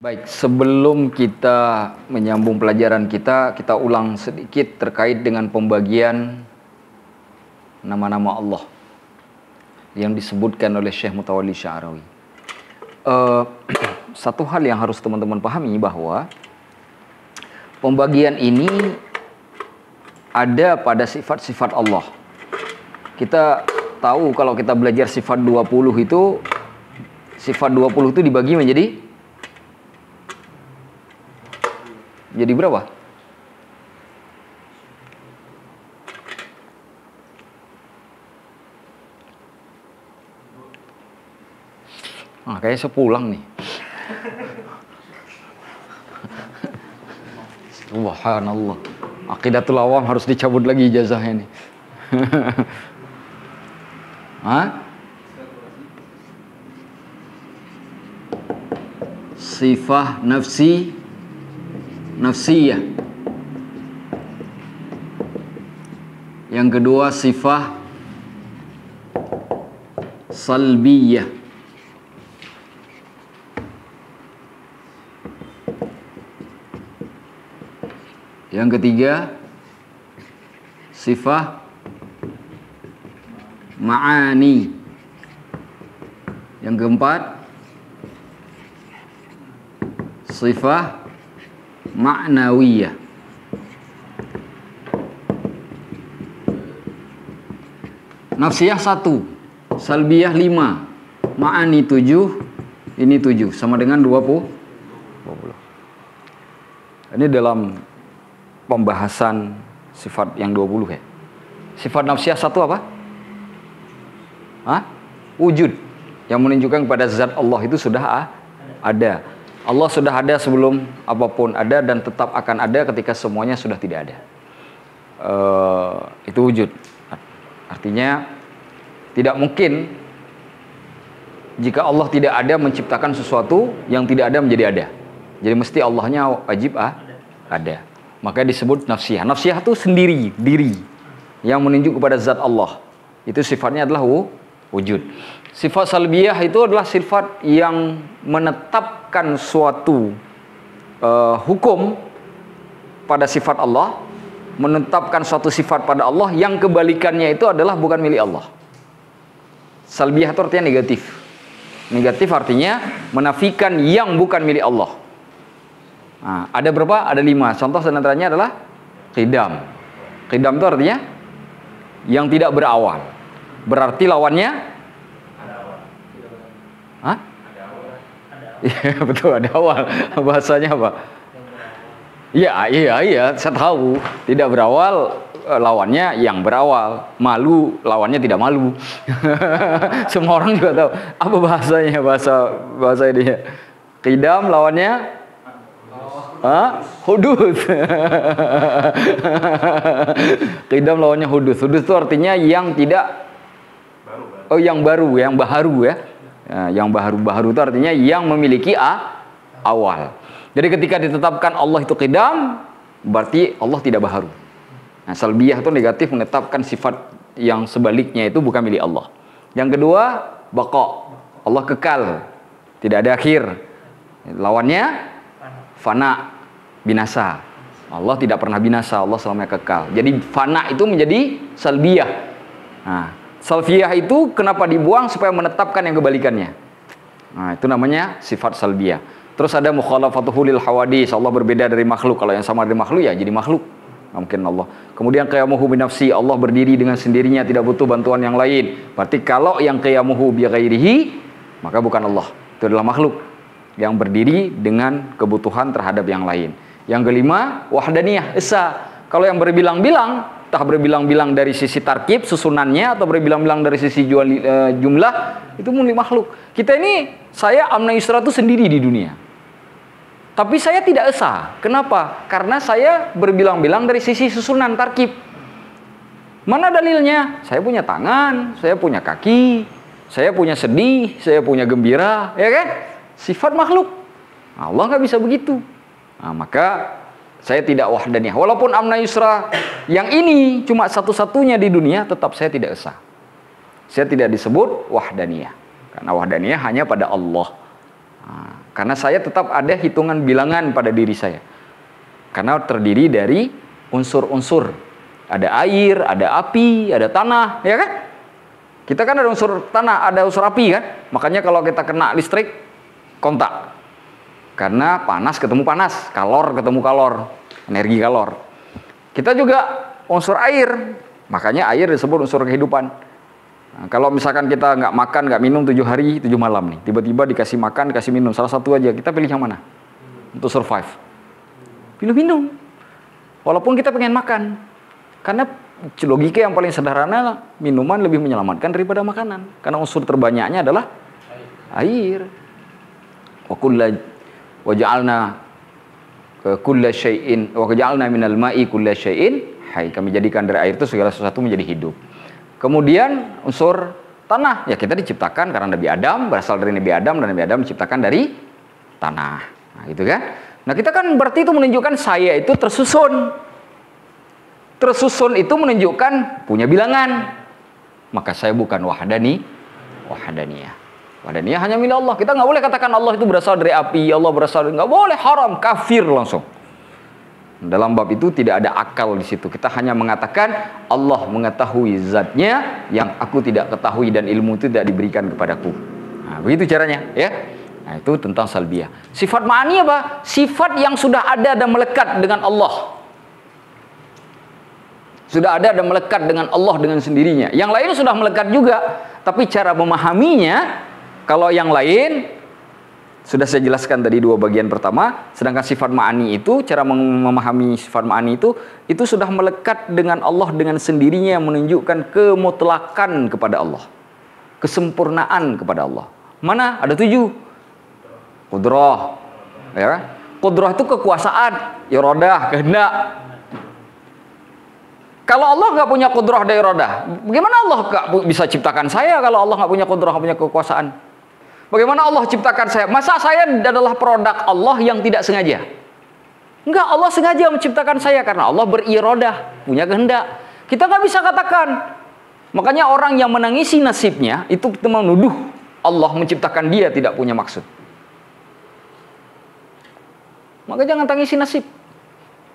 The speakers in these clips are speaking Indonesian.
Baik, sebelum kita menyambung pelajaran kita ulang sedikit terkait dengan pembagian nama-nama Allah yang disebutkan oleh Syekh Mutawalli Sya'rawi. Satu hal yang harus teman-teman pahami bahwa pembagian ini ada pada sifat-sifat Allah. Kita tahu kalau kita belajar sifat 20 itu, sifat 20 itu dibagi menjadi berapa? Kayaknya saya pulang nih. Subhanallah. Aqidatul Awam harus dicabut lagi ijazahnya nih. Sifah nafsiyah. Yang kedua sifah salbiyah. Yang ketiga sifah ma'ani. Yang keempat sifah ma'nawiyah. Nafsiyah 1, salbiyah 5, ma'ani 7, ini 7, sama dengan 20. Ini dalam pembahasan sifat yang 20 ya. Sifat nafsiyah 1 apa? Wujud, yang menunjukkan kepada zat Allah itu sudah ada. Allah sudah ada sebelum apapun ada dan tetap akan ada ketika semuanya sudah tidak ada. Itu wujud. Artinya tidak mungkin jika Allah tidak ada menciptakan sesuatu yang tidak ada menjadi ada. Jadi mesti Allahnya wajib ada. Maka disebut nafsiyah. Nafsiyah itu sendiri, diri, yang menunjuk kepada zat Allah. Itu sifatnya adalah wujud. Sifat salbiyah itu adalah sifat yang menetapkan suatu hukum pada sifat Allah, menetapkan suatu sifat pada Allah yang kebalikannya itu adalah bukan milik Allah. Salbiyah itu artinya negatif. Negatif artinya menafikan yang bukan milik Allah. Ada berapa? Ada 5. Contoh diantaranya adalah qidam. Qidam itu artinya yang tidak berawal. Berarti lawannya Iya, betul, ada awal. Bahasanya apa? Iya, saya tahu. Tidak berawal, lawannya yang berawal. Malu, lawannya tidak malu. Semua orang juga tahu. Apa bahasanya? Bahasa ini. Qidam lawannya hudud. Qidam lawannya hudud. Hudud itu artinya yang tidak yang baru, yang baharu ya. Yang baharu itu artinya yang memiliki awal. Jadi ketika ditetapkan Allah itu qidam, berarti Allah tidak baharu. Salbiyah itu negatif, menetapkan sifat yang sebaliknya itu bukan milik Allah. Yang kedua, baqa. Allah kekal, tidak ada akhir. Lawannya fana, binasa. Allah tidak pernah binasa, Allah selamanya kekal. Jadi fana itu menjadi salbiyah. Salbiyah itu kenapa dibuang? Supaya menetapkan yang kebalikannya. Itu namanya sifat salbiyah. Terus ada mukhalafatuhu lil hawadis. Allah berbeda dari makhluk. Kalau yang sama dari makhluk ya jadi makhluk. Mungkin Allah. Kemudian qiyamuhu binafsi. Allah berdiri dengan sendirinya, tidak butuh bantuan yang lain. Berarti kalau yang qiyamuhu bi ghairihi, maka bukan Allah. Itu adalah makhluk yang berdiri dengan kebutuhan terhadap yang lain. Yang kelima, wahdaniyah, esa. Kalau yang berbilang-bilang, entah berbilang-bilang dari sisi tarkib, susunannya, atau berbilang-bilang dari sisi jumlah, itu milik makhluk. Kita ini, saya Amna Yusra itu sendiri di dunia. Tapi saya tidak esa. Kenapa? Karena saya berbilang-bilang dari sisi susunan tarkib. Mana dalilnya? Saya punya tangan, saya punya kaki, saya punya sedih, saya punya gembira, ya kan? Sifat makhluk. Allah nggak bisa begitu. Maka saya tidak wahdaniyah. Walaupun Amna Yusra yang ini cuma satu-satunya di dunia, tetap saya tidak esa. Saya tidak disebut wahdaniyah. Karena wahdaniyah hanya pada Allah. Karena saya tetap ada hitungan bilangan pada diri saya. Karena terdiri dari unsur-unsur. Ada air, ada api, ada tanah, ya kan? Kita kan ada unsur tanah, ada unsur api kan? Makanya kalau kita kena listrik, kontak. Karena panas ketemu panas, kalor ketemu kalor, energi kalor. Kita juga unsur air, makanya air disebut unsur kehidupan. Nah, kalau misalkan kita nggak makan, nggak minum 7 hari, 7 malam nih, tiba-tiba dikasih makan, dikasih minum, salah satu aja, kita pilih yang mana? Untuk survive. Pilih minum. Walaupun kita pengen makan. Karena logika yang paling sederhana, minuman lebih menyelamatkan daripada makanan. Karena unsur terbanyaknya adalah air. Wa ja'alna kulla syai'in wa ja'alna minal ma'i kulla syai'in. Hai, kami jadikan dari air itu segala sesuatu menjadi hidup. Kemudian unsur tanah, ya kita diciptakan karena Nabi Adam, berasal dari Nabi Adam, dan Nabi Adam diciptakan dari tanah. Nah, gitu kan? Nah, kita kan berarti itu menunjukkan saya itu tersusun. Tersusun itu menunjukkan punya bilangan. Maka saya bukan wahdaniyah. Wahdaniyah hanya milik Allah. Kita nggak boleh katakan Allah itu berasal dari api, Allah berasal dari, nggak boleh, haram, kafir langsung. Dalam bab itu tidak ada akal di situ. Kita hanya mengatakan Allah mengetahui zatnya yang aku tidak ketahui dan ilmu itu tidak diberikan kepadaku. Nah, begitu caranya, ya. Nah, itu tentang salbiyah. Sifat ma'ani apa? Sifat yang sudah ada dan melekat dengan Allah. Sudah ada dan melekat dengan Allah dengan sendirinya. Yang lain sudah melekat juga, tapi cara memahaminya, kalau yang lain sudah saya jelaskan tadi 2 bagian pertama. Sedangkan sifat ma'ani itu, cara memahami sifat ma'ani itu sudah melekat dengan Allah dengan sendirinya, menunjukkan kemutlakan kepada Allah, kesempurnaan kepada Allah. Mana? Ada 7. Qudrah, ya. Qudrah itu kekuasaan, iradah, kehendak. Kalau Allah nggak punya qudrah dan iradah, bagaimana Allah nggak bisa ciptakan saya kalau Allah nggak punya qudrah, nggak punya kekuasaan? Bagaimana Allah ciptakan saya? Masa saya adalah produk Allah yang tidak sengaja? Enggak, Allah sengaja menciptakan saya karena Allah berirodah, punya kehendak. Kita nggak bisa katakan. Makanya orang yang menangisi nasibnya itu kita menuduh Allah menciptakan dia tidak punya maksud. Maka jangan tangisi nasib.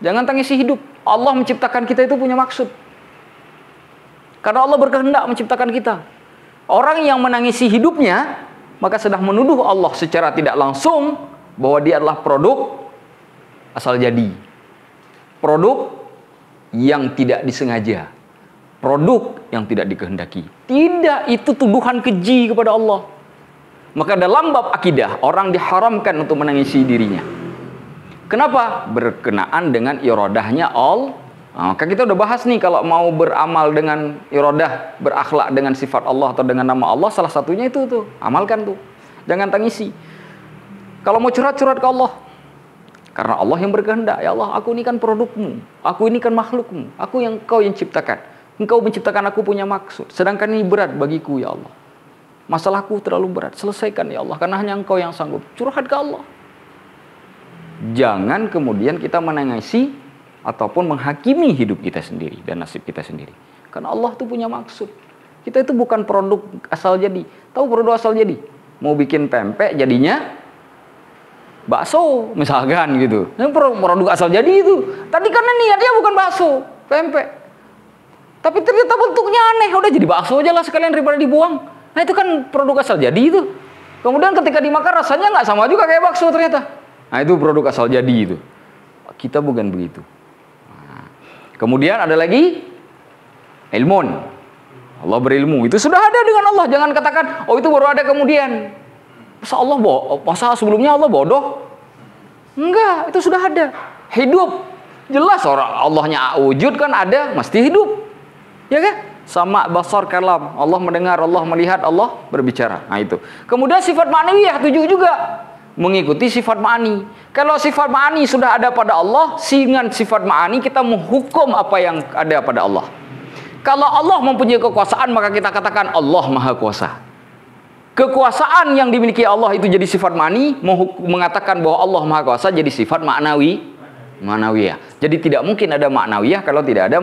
Jangan tangisi hidup. Allah menciptakan kita itu punya maksud. Karena Allah berkehendak menciptakan kita. Orang yang menangisi hidupnya maka sedang menuduh Allah secara tidak langsung bahwa dia adalah produk asal jadi. Produk yang tidak disengaja. Produk yang tidak dikehendaki. Tidak, itu tuduhan keji kepada Allah. Maka dalam bab akidah, orang diharamkan untuk menangisi dirinya. Kenapa? Berkenaan dengan irodahnya Allah. Nah, maka kita udah bahas nih, kalau mau beramal dengan irodah, berakhlak dengan sifat Allah atau dengan nama Allah, salah satunya itu tuh, amalkan tuh. Jangan tangisi. Kalau mau curhat-curhat ke Allah. Karena Allah yang berkehendak. Ya Allah, aku ini kan produkmu. Aku ini kan makhlukmu. Aku yang Engkau yang ciptakan. Engkau menciptakan aku punya maksud. Sedangkan ini berat bagiku, ya Allah. Masalahku terlalu berat. Selesaikan, ya Allah. Karena hanya Engkau yang sanggup. Curhat ke Allah. Jangan kemudian kita menangisi ataupun menghakimi hidup kita sendiri dan nasib kita sendiri. Karena Allah itu punya maksud. Kita itu bukan produk asal jadi. Tahu produk asal jadi? Mau bikin pempek jadinya bakso misalkan gitu. Ini produk asal jadi itu. Tadi karena niatnya bukan bakso, pempek. Tapi ternyata bentuknya aneh. Udah jadi bakso aja lah sekalian daripada dibuang. Nah itu kan produk asal jadi itu. Kemudian ketika dimakan rasanya nggak sama juga kayak bakso ternyata. Nah itu produk asal jadi itu. Kita bukan begitu. Nah, kemudian ada lagi ilmun. Allah berilmu. Itu sudah ada dengan Allah. Jangan katakan, oh itu baru ada kemudian. Masa sebelumnya Allah bodoh? Enggak, itu sudah ada. Hidup. Jelas orang Allahnya wujud kan ada, mesti hidup. Ya kan? Sama basar kalam. Allah mendengar, Allah melihat, Allah berbicara. Nah itu. Kemudian sifat ma'nawiyah 7 juga. Mengikuti sifat ma'ani. Kalau sifat ma'ani sudah ada pada Allah, dengan sifat ma'ani kita menghukum apa yang ada pada Allah. Kalau Allah mempunyai kekuasaan, maka kita katakan Allah Maha Kuasa. Kekuasaan yang dimiliki Allah itu jadi sifat ma'ani, mengatakan bahwa Allah Maha Kuasa jadi sifat ma'nawiyah. Jadi tidak mungkin ada ma'nawiyah kalau tidak ada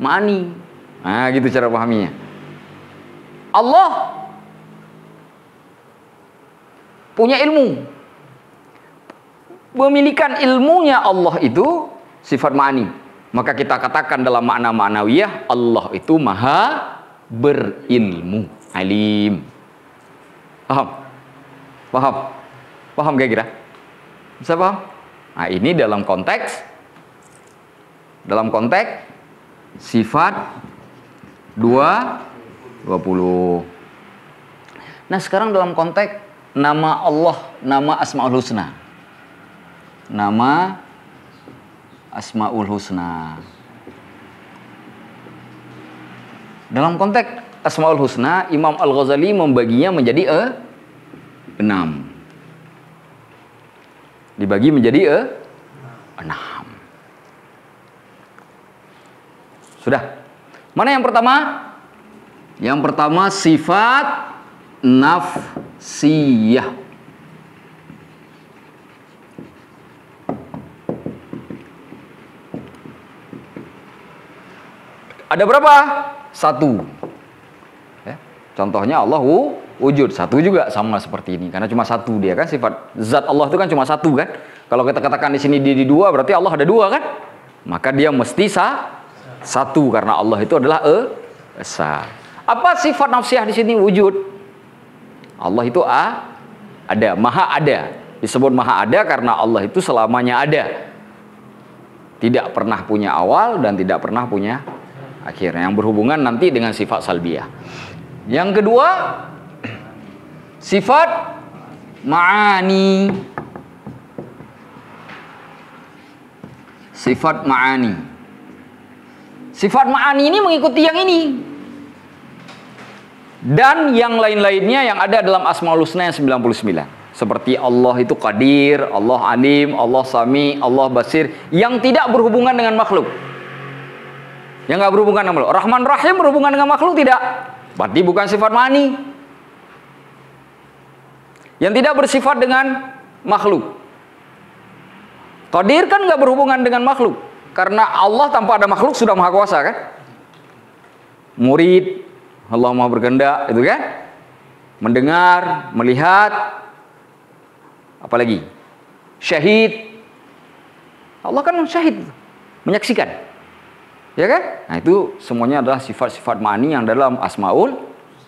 ma'ani. Nah, gitu cara pahaminya. Allah punya ilmu. Memilikan ilmunya Allah itu sifat ma'ani. Maka kita katakan dalam makna ma'nawiyah, Allah itu maha berilmu, alim. Paham? Paham? Paham kira-kira? Bisa paham? Nah, ini dalam konteks sifat 20. Nah, sekarang dalam konteks nama Allah, nama Asmaul Husna. Nama Asmaul Husna. Dalam konteks Asmaul Husna, Imam Al-Ghazali membaginya menjadi 6. Dibagi menjadi 6. Sudah. Mana yang pertama? Yang pertama sifat nafsiyah. Ada berapa? 1. Ya. Contohnya Allah wujud. 1 juga sama seperti ini. Karena cuma 1 dia kan, sifat zat Allah itu kan cuma 1 kan. Kalau kita katakan di sini di 2 berarti Allah ada 2 kan? Maka dia mesti 1 karena Allah itu adalah esa. Apa sifat nafsiyah di sini? Wujud. Allah itu ada, maha ada. Disebut maha ada karena Allah itu selamanya ada. Tidak pernah punya awal dan tidak pernah punya akhir, yang berhubungan nanti dengan sifat salbiyah. Yang kedua, sifat ma'ani. Sifat ma'ani. Sifat ma'ani ini mengikuti yang ini. Dan yang lain-lainnya yang ada dalam Asmaul Husna yang 99. Seperti Allah itu Qadir, Allah Alim, Allah Sami, Allah Basir, yang tidak berhubungan dengan makhluk. Yang nggak berhubungan dengan makhluk. Rahman Rahim berhubungan dengan makhluk tidak? Berarti bukan sifat ma'ani. Yang tidak bersifat dengan makhluk. Qadir kan nggak berhubungan dengan makhluk. Karena Allah tanpa ada makhluk sudah maha kuasa kan? Murid, Allah maha berkehendak, itu kan? Mendengar, melihat, apalagi? Syahid. Allah kan syahid, menyaksikan. Ya kan? Nah, itu semuanya adalah sifat-sifat ma'ani yang dalam Asmaul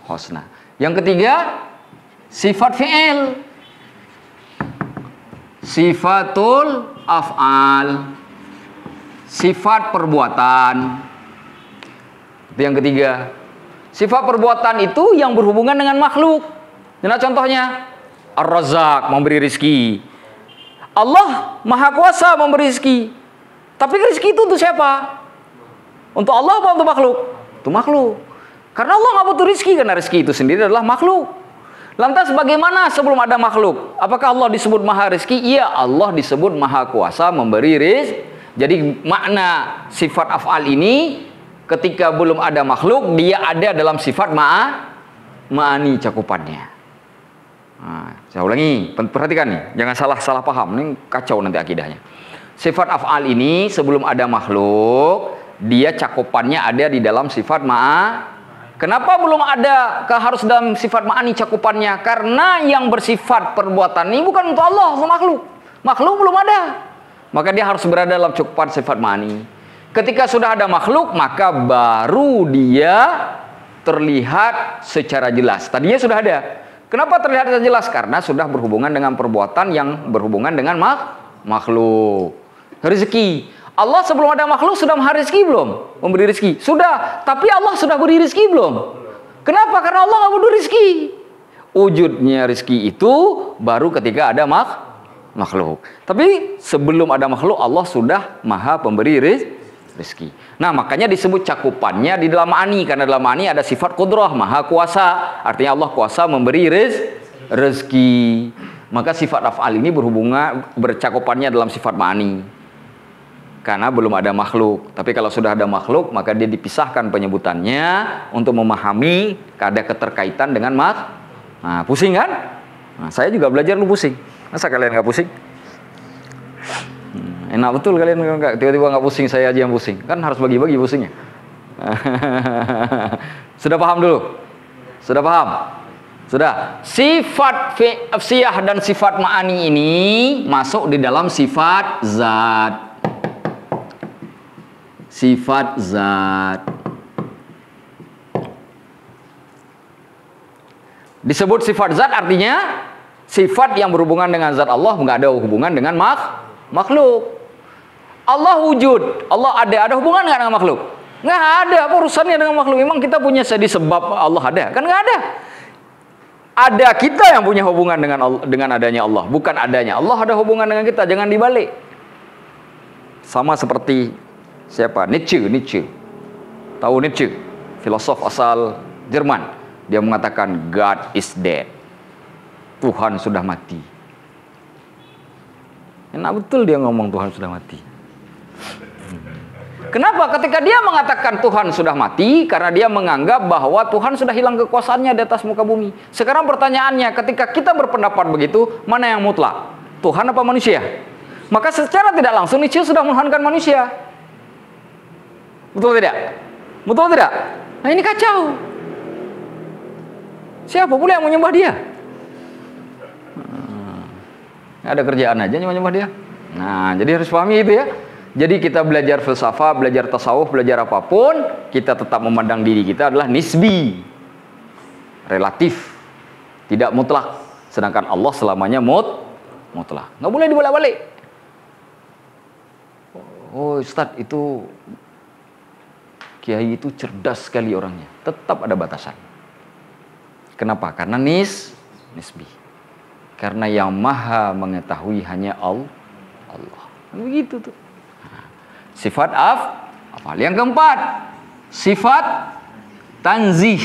Husna. Yang ketiga, sifat fi'il. Sifatul af'al. Sifat perbuatan. Itu yang ketiga. Sifat perbuatan itu yang berhubungan dengan makhluk. Nah, contohnya Ar-Razzaq, memberi rizki. Allah maha kuasa memberi rizki. Tapi rizki itu untuk siapa? Untuk Allah apa untuk makhluk? Untuk makhluk. Karena Allah nggak butuh rizki, karena rizki itu sendiri adalah makhluk. Lantas bagaimana sebelum ada makhluk? Apakah Allah disebut maha rizki? Iya, Allah disebut maha kuasa memberi rizki. Jadi makna sifat af'al ini ketika belum ada makhluk, dia ada dalam sifat ma'ani cakupannya. Nah, saya ulangi, perhatikan nih, jangan salah paham, ini kacau nanti akidahnya. Sifat af'al ini sebelum ada makhluk, dia cakupannya ada di dalam sifat Kenapa belum ada harus dalam sifat ma'ani cakupannya? Karena yang bersifat perbuatan ini bukan untuk Allah, untuk makhluk. Makhluk belum ada. Maka dia harus berada dalam cakupan sifat ma'ani. Ketika sudah ada makhluk, maka baru dia terlihat secara jelas. Tadinya sudah ada. Kenapa terlihat secara jelas? Karena sudah berhubungan dengan perbuatan yang berhubungan dengan makhluk. Rezeki. Allah sebelum ada makhluk sudah maha rezeki belum? Memberi rezeki. Sudah. Tapi Allah sudah beri rezeki belum? Kenapa? Karena Allah nggak butuh rezeki. Wujudnya rezeki itu baru ketika ada makhluk. Tapi sebelum ada makhluk, Allah sudah maha pemberi rezeki. Nah, makanya disebut cakupannya di dalam ma'ani. Karena dalam ma'ani ada sifat qudrah, maha kuasa. Artinya Allah kuasa memberi rezeki. Maka sifat af'al ini bercakupannya dalam sifat ma'ani. Karena belum ada makhluk. Tapi kalau sudah ada makhluk, maka dia dipisahkan penyebutannya untuk memahami ada keterkaitan dengan Nah, pusing kan? Nah, saya juga belajar lu pusing. Masa kalian nggak pusing? Enak betul kalian nggak tiba-tiba nggak pusing, saya aja yang pusing. Kan harus bagi-bagi pusingnya. Sudah paham dulu? Sudah paham? Sudah. Sifat fi'afsiyah dan sifat ma'ani ini masuk di dalam sifat zat. Sifat zat. Disebut sifat zat artinya sifat yang berhubungan dengan zat Allah, nggak ada hubungan dengan makhluk. Allah wujud, Allah ada hubungan nggak dengan makhluk? Nggak ada, apa urusannya dengan makhluk? Memang kita punya sebab Allah ada? Kan nggak ada. Ada kita yang punya hubungan dengan adanya Allah, bukan adanya Allah ada hubungan dengan kita. Jangan dibalik. Sama seperti siapa? Nietzsche. Tahu Nietzsche? Filosof asal Jerman. Dia mengatakan God is dead. Tuhan sudah mati. Enak betul dia ngomong Tuhan sudah mati. Kenapa? Ketika dia mengatakan Tuhan sudah mati, karena dia menganggap bahwa Tuhan sudah hilang kekuasaannya di atas muka bumi. Sekarang pertanyaannya, ketika kita berpendapat begitu, mana yang mutlak? Tuhan apa manusia? Maka secara tidak langsung Nietzsche sudah menuhankan manusia. Betul tidak? Betul tidak? Nah ini kacau. Siapa pula yang menyembah dia? Ada kerjaan aja nyembah dia. Nah, jadi harus pahami itu ya. Jadi kita belajar filsafat, belajar tasawuf, belajar apapun, kita tetap memandang diri kita adalah nisbi, relatif, tidak mutlak. Sedangkan Allah selamanya mutlak. Nggak boleh dibolak-balik. Oh Ustadz, itu kiai itu cerdas sekali orangnya. Tetap ada batasan. Kenapa? Karena nisbi. Karena yang maha mengetahui hanya Allah. Begitu tuh. Sifat afal. Yang keempat, sifat tanzih.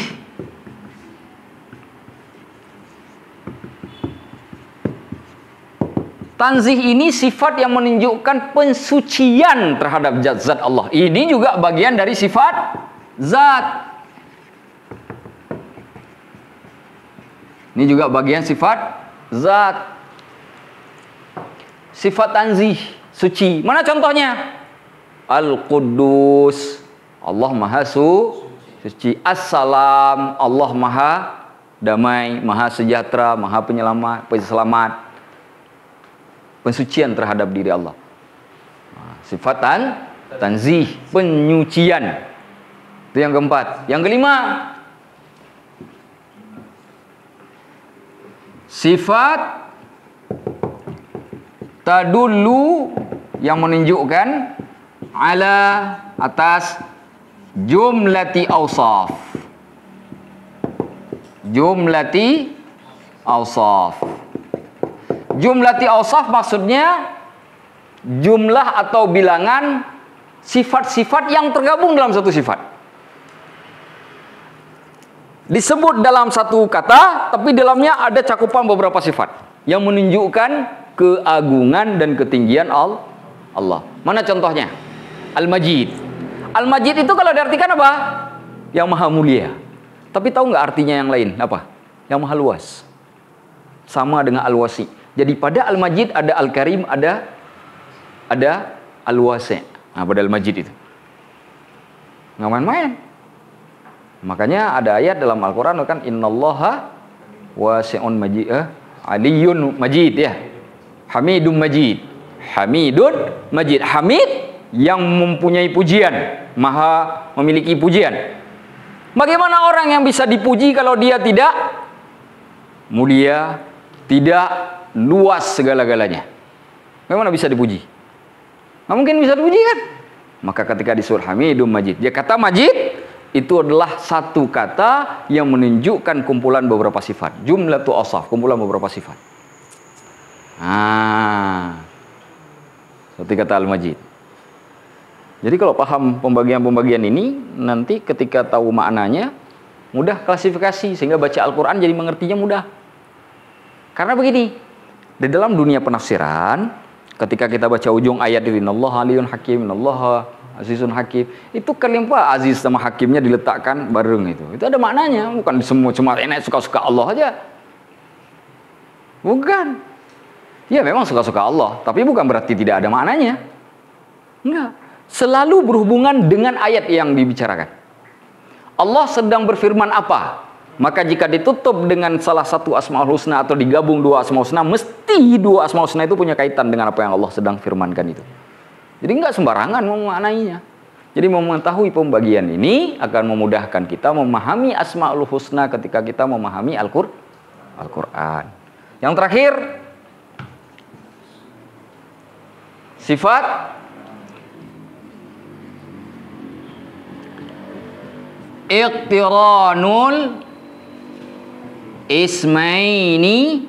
Tanzih ini sifat yang menunjukkan pensucian terhadap zat Allah. Ini juga bagian dari sifat zat. Ini juga bagian sifat zat. Sifat tanzih, suci. Mana contohnya? Al-Quddus, Allah Maha Suci. As-Salam, Allah Maha Damai, Maha Sejahtera, Maha Penyelamat. Pensucian terhadap diri Allah. Sifat tanzih, penyucian. Itu yang keempat. Yang kelima, sifat tadullu, yang menunjukkan ala, atas jumlati awsaf. Jumlati awsaf maksudnya jumlah atau bilangan sifat-sifat yang tergabung dalam satu sifat. Disebut dalam satu kata, tapi dalamnya ada cakupan beberapa sifat yang menunjukkan keagungan dan ketinggian Allah. Mana contohnya? Al-Majid. Al-Majid itu kalau diartikan apa? Yang maha mulia. Tapi tahu nggak artinya yang lain? Apa? Yang maha luas. Sama dengan Al-Wasi. Jadi pada Al-Majid ada Al-Karim, ada Al-Wasi. Nah, pada Al-Majid itu. Nggak main-main. Makanya ada ayat dalam Al-Quran kan innallaha wasi'un majid, aliyun majid ya. Hamidun majid. Hamid yang mempunyai pujian, maha memiliki pujian. Bagaimana orang yang bisa dipuji kalau dia tidak mulia, tidak luas segala-galanya? Bagaimana bisa dipuji? Nggak mungkin bisa dipuji kan? Maka ketika di surah Hamidun Majid, dia kata Majid itu adalah satu kata yang menunjukkan kumpulan beberapa sifat. Jumlatu awsaf, kumpulan beberapa sifat. Seperti kata Al-Majid. Jadi kalau paham pembagian-pembagian ini, nanti ketika tahu maknanya, mudah klasifikasi, sehingga baca Al-Quran jadi mengertinya mudah. Karena begini, di dalam dunia penafsiran, ketika kita baca ujung ayat ini, innallaha aliyun hakim, innallaha azizun hakim, itu kalimat aziz sama hakimnya diletakkan bareng itu. Itu ada maknanya, bukan semua cuma enak suka-suka Allah aja. Bukan. Ya memang suka-suka Allah, tapi bukan berarti tidak ada maknanya. Enggak. Selalu berhubungan dengan ayat yang dibicarakan. Allah sedang berfirman apa? Maka jika ditutup dengan salah satu Asmaul Husna atau digabung dua Asmaul Husna, mesti dua Asmaul Husna itu punya kaitan dengan apa yang Allah sedang firmankan itu. Jadi nggak sembarangan memaknainya. Jadi mengetahui pembagian ini akan memudahkan kita memahami Asmaul Husna ketika kita memahami Al-Quran. Yang terakhir, sifat iqtiranul ismaini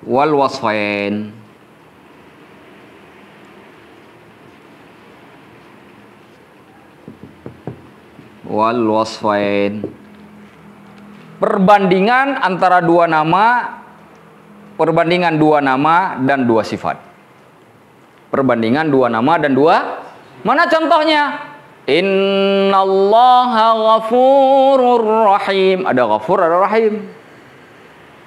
wal wasfain. Wal wasfain. Perbandingan antara dua nama, perbandingan dua nama dan dua sifat. Perbandingan dua nama dan dua. Mana contohnya? Innallaha ghafurur rahim. Ada ghafur, ada rahim.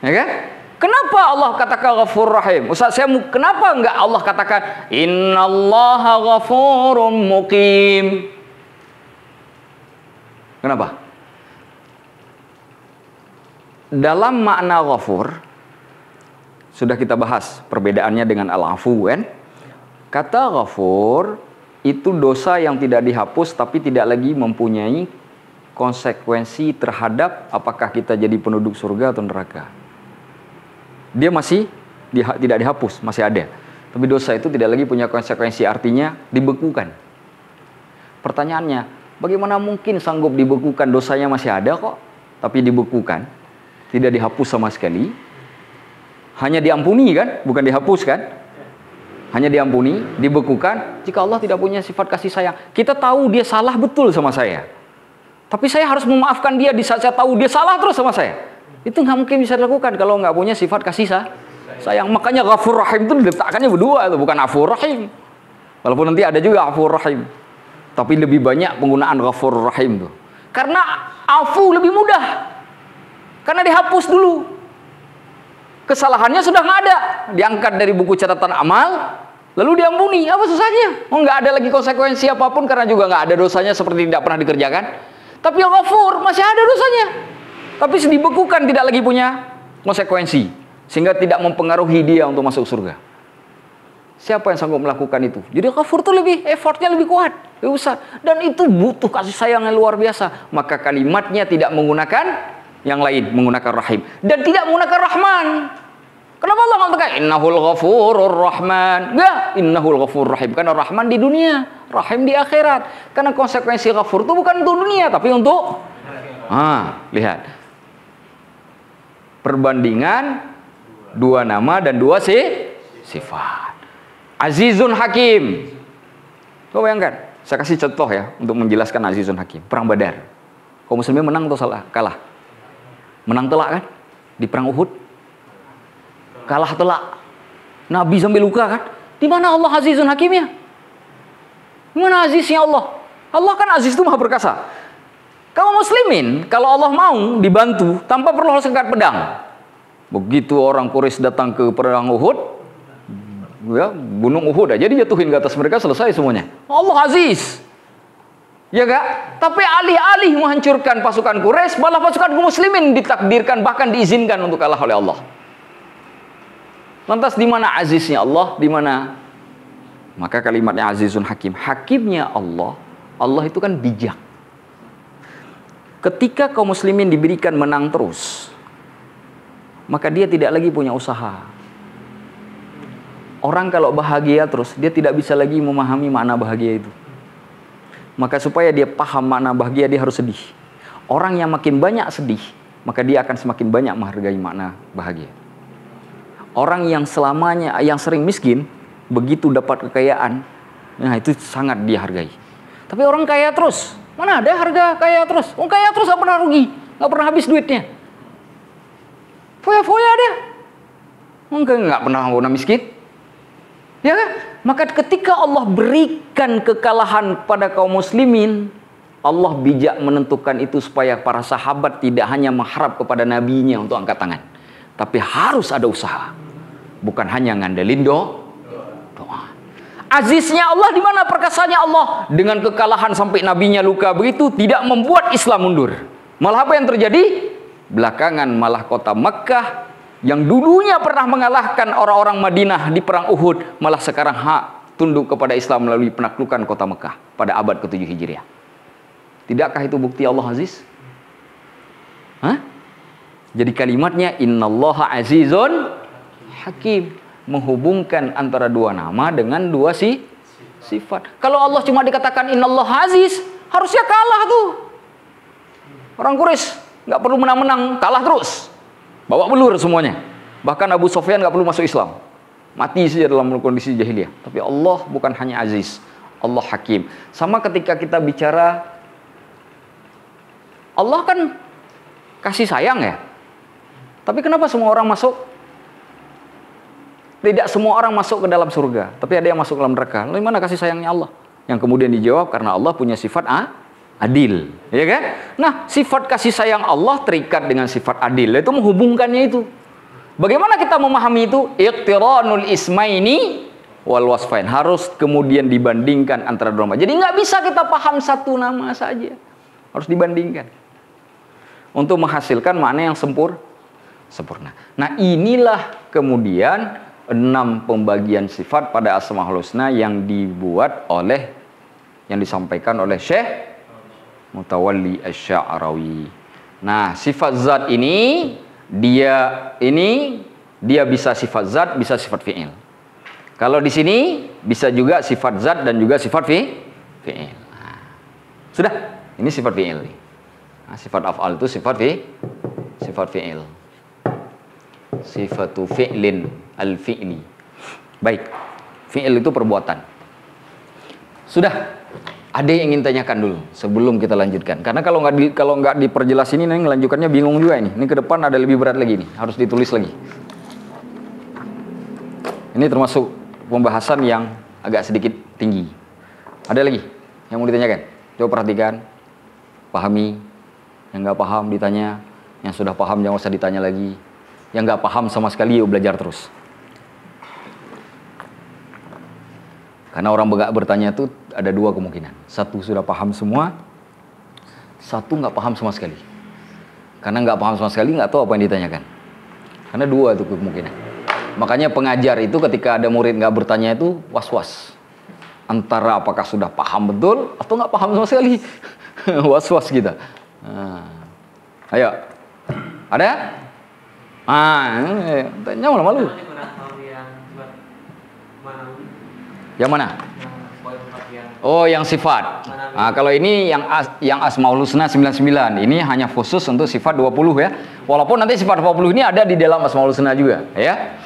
Ya kan? Kenapa Allah katakan ghafurur rahim? Ustaz, kenapa enggak Allah katakan innallaha ghafurun muqim? Kenapa? Dalam makna ghafur sudah kita bahas perbedaannya dengan al-afu kan? Kata ghafur itu dosa yang tidak dihapus tapi tidak lagi mempunyai konsekuensi terhadap apakah kita jadi penduduk surga atau neraka. Dia masih tidak dihapus, masih ada. Tapi dosa itu tidak lagi punya konsekuensi, artinya dibekukan. Pertanyaannya, bagaimana mungkin sanggup dibekukan, dosanya masih ada kok, tapi dibekukan, tidak dihapus sama sekali. Hanya diampuni kan, bukan dihapus kan? Hanya diampuni, dibekukan. Jika Allah tidak punya sifat kasih sayang, kita tahu dia salah betul sama saya, tapi saya harus memaafkan dia di saat saya tahu dia salah terus sama saya. Itu nggak mungkin bisa dilakukan kalau nggak punya sifat kasih sayang. Makanya Ghafur Rahim itu diletakkannya berdua, itu bukan Afur Rahim. Walaupun nanti ada juga Afur Rahim, tapi lebih banyak penggunaan Ghafur Rahim tuh. Karena afu lebih mudah, karena dihapus dulu. Kesalahannya sudah nggak ada, diangkat dari buku catatan amal, lalu diampuni. Apa susahnya? Nggak ada lagi konsekuensi apapun karena juga nggak ada dosanya seperti tidak pernah dikerjakan. Tapi yang Ghafur masih ada dosanya, tapi dibekukan, tidak lagi punya konsekuensi, sehingga tidak mempengaruhi dia untuk masuk surga. Siapa yang sanggup melakukan itu? Jadi Ghafur itu lebih effortnya lebih kuat, lebih besar, dan itu butuh kasih sayang yang luar biasa. Maka kalimatnya tidak menggunakan yang lain, menggunakan Rahim dan tidak menggunakan Rahman. Kenapa Allah mengatakan innahul ghafurur rahman? Enggak, innahul ghafurur rahim. Karena Rahman di dunia, Rahim di akhirat. Karena konsekuensi ghafur itu bukan untuk dunia, tapi untuk lihat. Perbandingan dua nama dan dua sifat. Azizun Hakim. Kau bayangkan, saya kasih contoh ya untuk menjelaskan Azizun Hakim. Perang Badar. Kaum muslimin menang atau kalah? Menang telak kan? Di perang Uhud. Kalah telak. Nabi sampai luka kan? Di mana Allah Azizun Hakimnya? Di mana aziznya Allah? Allah kan aziz itu maha perkasa. Kaum muslimin, kalau Allah mau dibantu tanpa perlu harus angkat pedang. Begitu orang Quraisy datang ke perang Uhud, ya, gunung Uhud aja dijatuhin ke atas mereka, selesai semuanya. Allah aziz. Ya gak? Tapi alih-alih menghancurkan pasukan Quraisy, malah pasukan muslimin ditakdirkan bahkan diizinkan untuk kalah oleh Allah. Lantas di mana aziznya Allah? Di mana? Maka kalimatnya Azizun Hakim. Hakimnya Allah, Allah itu kan bijak. Ketika kaum muslimin diberikan menang terus, maka dia tidak lagi punya usaha. Orang kalau bahagia terus, dia tidak bisa lagi memahami makna bahagia itu. Maka supaya dia paham makna bahagia, dia harus sedih. Orang yang makin banyak sedih, maka dia akan semakin banyak menghargai makna bahagia. Orang yang selamanya, yang sering miskin, begitu dapat kekayaan, nah itu sangat dihargai. Tapi orang kaya terus, mana ada harga kaya terus? Orang kaya terus gak pernah rugi, gak pernah habis duitnya. Foya-foya dia, nggak pernah miskin. Ya kan? Maka ketika Allah berikan kekalahan pada kaum muslimin, Allah bijak menentukan itu supaya para sahabat tidak hanya mengharap kepada nabinya untuk angkat tangan, tapi harus ada usaha. Bukan hanya ngandelin doa. Aziznya Allah di mana? Perkasanya Allah. Dengan kekalahan sampai nabinya luka begitu tidak membuat Islam mundur. Malah apa yang terjadi? Belakangan malah kota Mekkah yang dulunya pernah mengalahkan orang-orang Madinah di perang Uhud, malah sekarang tunduk kepada Islam melalui penaklukan kota Mekkah pada abad ke-7 Hijriah. Tidakkah itu bukti Allah aziz? Hah? Jadi kalimatnya innallaha azizun hakim, menghubungkan antara dua nama dengan dua sifat. Kalau Allah cuma dikatakan innallaha aziz, harusnya kalah tuh. Orang Quraisy nggak perlu menang-menang, kalah terus. Bawa belur semuanya. Bahkan Abu Sufyan nggak perlu masuk Islam. Mati saja dalam kondisi jahiliyah. Tapi Allah bukan hanya aziz, Allah hakim. Sama ketika kita bicara, Allah kan kasih sayang ya. Tapi kenapa semua orang masuk? Tidak semua orang masuk ke dalam surga, tapi ada yang masuk ke dalam neraka. Lalu mana kasih sayangnya Allah? Yang kemudian dijawab karena Allah punya sifat adil, ya kan? Nah, sifat kasih sayang Allah terikat dengan sifat adil. Itu menghubungkannya itu. Bagaimana kita memahami itu? Iqtiranul ismaini wal wasfain. Harus kemudian dibandingkan antara dua nama. Jadi nggak bisa kita paham satu nama saja. Harus dibandingkan. Untuk menghasilkan makna yang sempurna. Nah, inilah kemudian 6 pembagian sifat pada Asmaul Husna yang disampaikan oleh Syekh Mutawalli Asy-Sya'rawi. Nah, sifat zat ini dia bisa sifat zat, bisa sifat fi'il. Kalau di sini bisa juga sifat zat dan juga sifat fi'il. Nah, sudah, ini sifat fi'il. Nah, sifat af'al itu sifat fi'il. Sifatu fi'lin al-fi'li. Baik, fi'il itu perbuatan. Sudah, ada yang ingin tanyakan dulu sebelum kita lanjutkan. Karena kalau nggak diperjelas ini, nanti melanjutkannya bingung juga ini. Ini ke depan ada lebih berat lagi nih, harus ditulis lagi. Ini termasuk pembahasan yang agak sedikit tinggi. Ada lagi yang mau ditanyakan? Coba perhatikan, pahami. Yang nggak paham ditanya, yang sudah paham jangan usah ditanya lagi. Yang nggak paham sama sekali, yuk belajar terus. Karena orang bertanya itu ada dua kemungkinan. Satu sudah paham semua, satu nggak paham sama sekali. Karena nggak paham sama sekali, nggak tahu apa yang ditanyakan. Karena dua itu kemungkinan. Makanya pengajar itu ketika ada murid nggak bertanya itu was-was. Antara apakah sudah paham betul atau nggak paham sama sekali. Was-was kita. Nah. Ayo, ada? Tanya malu-malu. Yang mana? Oh, yang sifat. Nah, kalau ini yang Asmaul Husna 99. Ini hanya khusus untuk sifat 20 ya. Walaupun nanti sifat 20 ini ada di dalam Asmaul Husna juga, ya.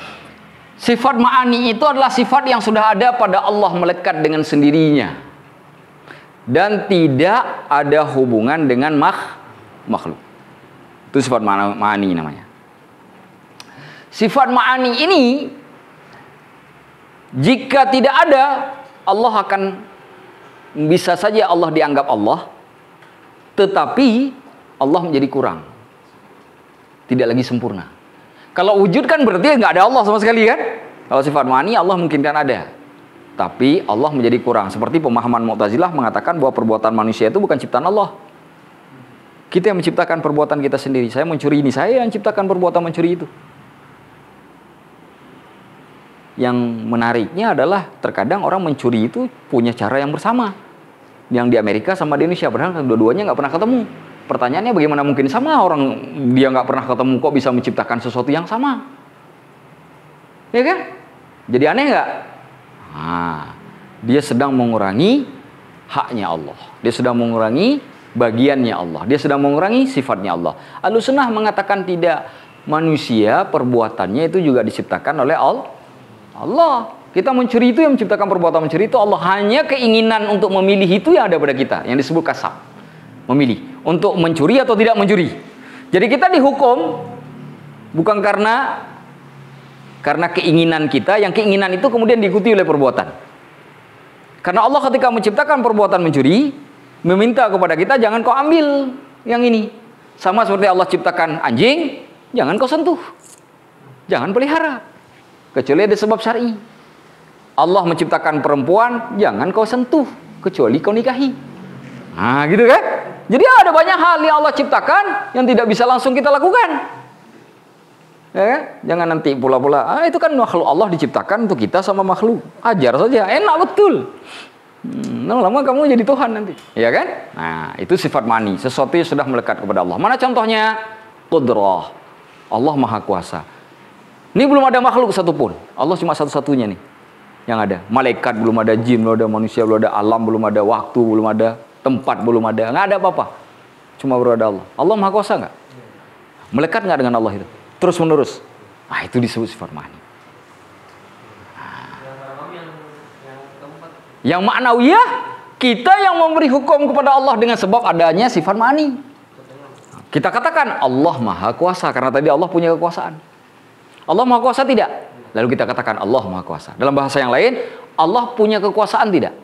Sifat ma'ani itu adalah sifat yang sudah ada pada Allah melekat dengan sendirinya. Dan tidak ada hubungan dengan makhluk. Itu sifat ma'ani namanya. Sifat ma'ani ini jika tidak ada, Allah akan bisa saja Allah dianggap Allah, tetapi Allah menjadi kurang, tidak lagi sempurna. Kalau wujud kan berarti nggak ada Allah sama sekali kan? Kalau sifat ma'ani Allah mungkin kan ada, tapi Allah menjadi kurang. Seperti pemahaman Mu'tazilah mengatakan bahwa perbuatan manusia itu bukan ciptaan Allah. Kita yang menciptakan perbuatan kita sendiri. Saya mencuri ini, saya yang menciptakan perbuatan mencuri itu. Yang menariknya adalah terkadang orang mencuri itu punya cara yang bersama. Yang di Amerika sama di Indonesia, padahal dua-duanya nggak pernah ketemu. Pertanyaannya bagaimana mungkin sama, orang dia nggak pernah ketemu kok bisa menciptakan sesuatu yang sama? Ya kan? Jadi aneh nggak? Nah, dia sedang mengurangi haknya Allah. Dia sedang mengurangi bagiannya Allah. Dia sedang mengurangi sifatnya Allah. Ahlussunnah mengatakan tidak. Manusia perbuatannya itu juga diciptakan oleh Allah. Kita mencuri itu yang menciptakan perbuatan mencuri itu Allah. Hanya keinginan untuk memilih itu yang ada pada kita, yang disebut kasab. Memilih untuk mencuri atau tidak mencuri. Jadi kita dihukum bukan karena keinginan kita, yang keinginan itu kemudian diikuti oleh perbuatan. Karena Allah ketika menciptakan perbuatan mencuri, meminta kepada kita jangan kau ambil yang ini. Sama seperti Allah ciptakan anjing, jangan kau sentuh. Jangan pelihara. Kecuali ada sebab syar'i. Allah menciptakan perempuan, jangan kau sentuh kecuali kau nikahi. Nah, gitu kan? Jadi ada banyak hal yang Allah ciptakan yang tidak bisa langsung kita lakukan. Ya kan? Jangan nanti pula-pula, itu kan makhluk Allah diciptakan untuk kita sama makhluk. Ajar saja, enak betul. Lama-lama kamu jadi Tuhan nanti, ya kan? Nah, itu sifat mani, sesuatu yang sudah melekat kepada Allah. Mana contohnya? Qudrah. Allah Maha Kuasa. Ini belum ada makhluk satupun. Allah cuma satu-satunya nih yang ada. Malaikat belum ada, jin belum ada, manusia belum ada, alam belum ada, waktu belum ada, tempat belum ada, nggak ada apa-apa. Cuma baru ada Allah. Allah Maha Kuasa nggak? Melekat nggak dengan Allah itu? Terus menerus. Nah, itu disebut sifat mani. Yang maknawiyah, kita yang memberi hukum kepada Allah dengan sebab adanya sifat mani. Kita katakan Allah Maha Kuasa karena tadi Allah punya kekuasaan. Allah Maha Kuasa tidak? Lalu kita katakan Allah Maha Kuasa. Dalam bahasa yang lain, Allah punya kekuasaan tidak?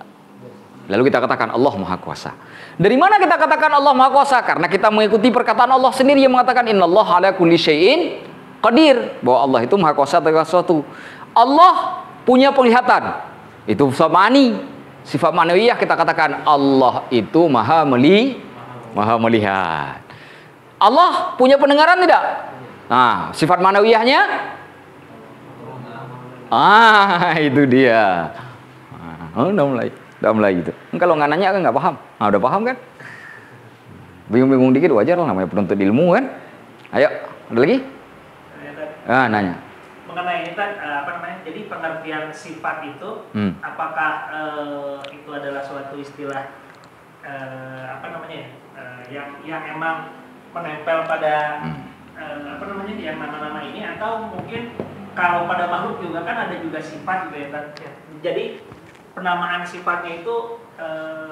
Lalu kita katakan Allah Maha Kuasa. Dari mana kita katakan Allah Maha Kuasa? Karena kita mengikuti perkataan Allah sendiri yang mengatakan innallaha ala kulli syai'in qadir, bahwa Allah itu Maha Kuasa atas sesuatu. Allah punya penglihatan. Itu sifat mani. Sifat manawiyah kita katakan Allah itu Maha melihat. Allah punya pendengaran tidak? Nah, sifat manawiyahnya? Itu dia. Udah mulai gitu. Kalau nggak nanya kan nggak paham. Nah, udah paham kan? Bingung-bingung dikit wajar lah, namanya penuntut ilmu kan. Ayo, ada lagi? Nanya. Mengenai ini kan jadi pengertian sifat itu apakah itu adalah suatu istilah yang emang menempel pada yang nama-nama ini, atau mungkin kalau pada makhluk juga kan ada juga sifat gitu ya. Jadi penamaan sifatnya itu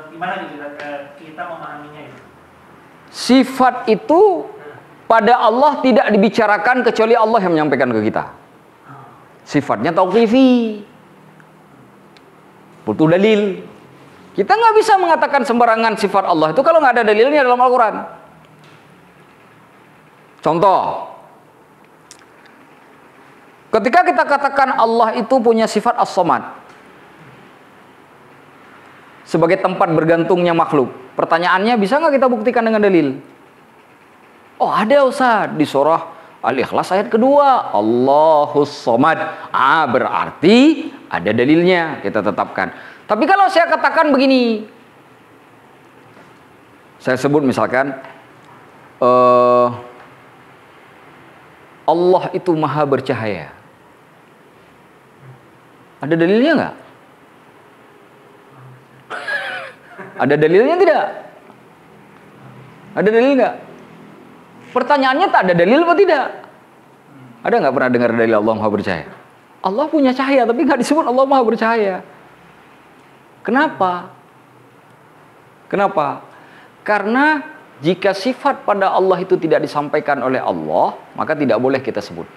gimana gitu kita memahaminya itu? Sifat itu pada Allah tidak dibicarakan kecuali Allah yang menyampaikan ke kita. Sifatnya tauqifi, butuh dalil. Kita nggak bisa mengatakan sembarangan sifat Allah itu kalau nggak ada dalilnya dalam Al-Quran. Contoh, ketika kita katakan Allah itu punya sifat as-samad sebagai tempat bergantungnya makhluk, pertanyaannya bisa nggak kita buktikan dengan dalil? Oh, ada Ustaz di surah Al-Ikhlas ayat kedua, Allahus Samad. Berarti ada dalilnya, kita tetapkan. Tapi kalau saya katakan begini, saya sebut misalkan Allah itu Maha bercahaya. Ada dalilnya nggak? Ada dalilnya tidak? Ada dalil nggak? Pertanyaannya tak ada dalil atau tidak? Ada nggak pernah dengar dalil Allah Maha bercahaya? Allah punya cahaya tapi nggak disebut Allah Maha bercahaya. Kenapa? Kenapa? Karena jika sifat pada Allah itu tidak disampaikan oleh Allah, maka tidak boleh kita sebut.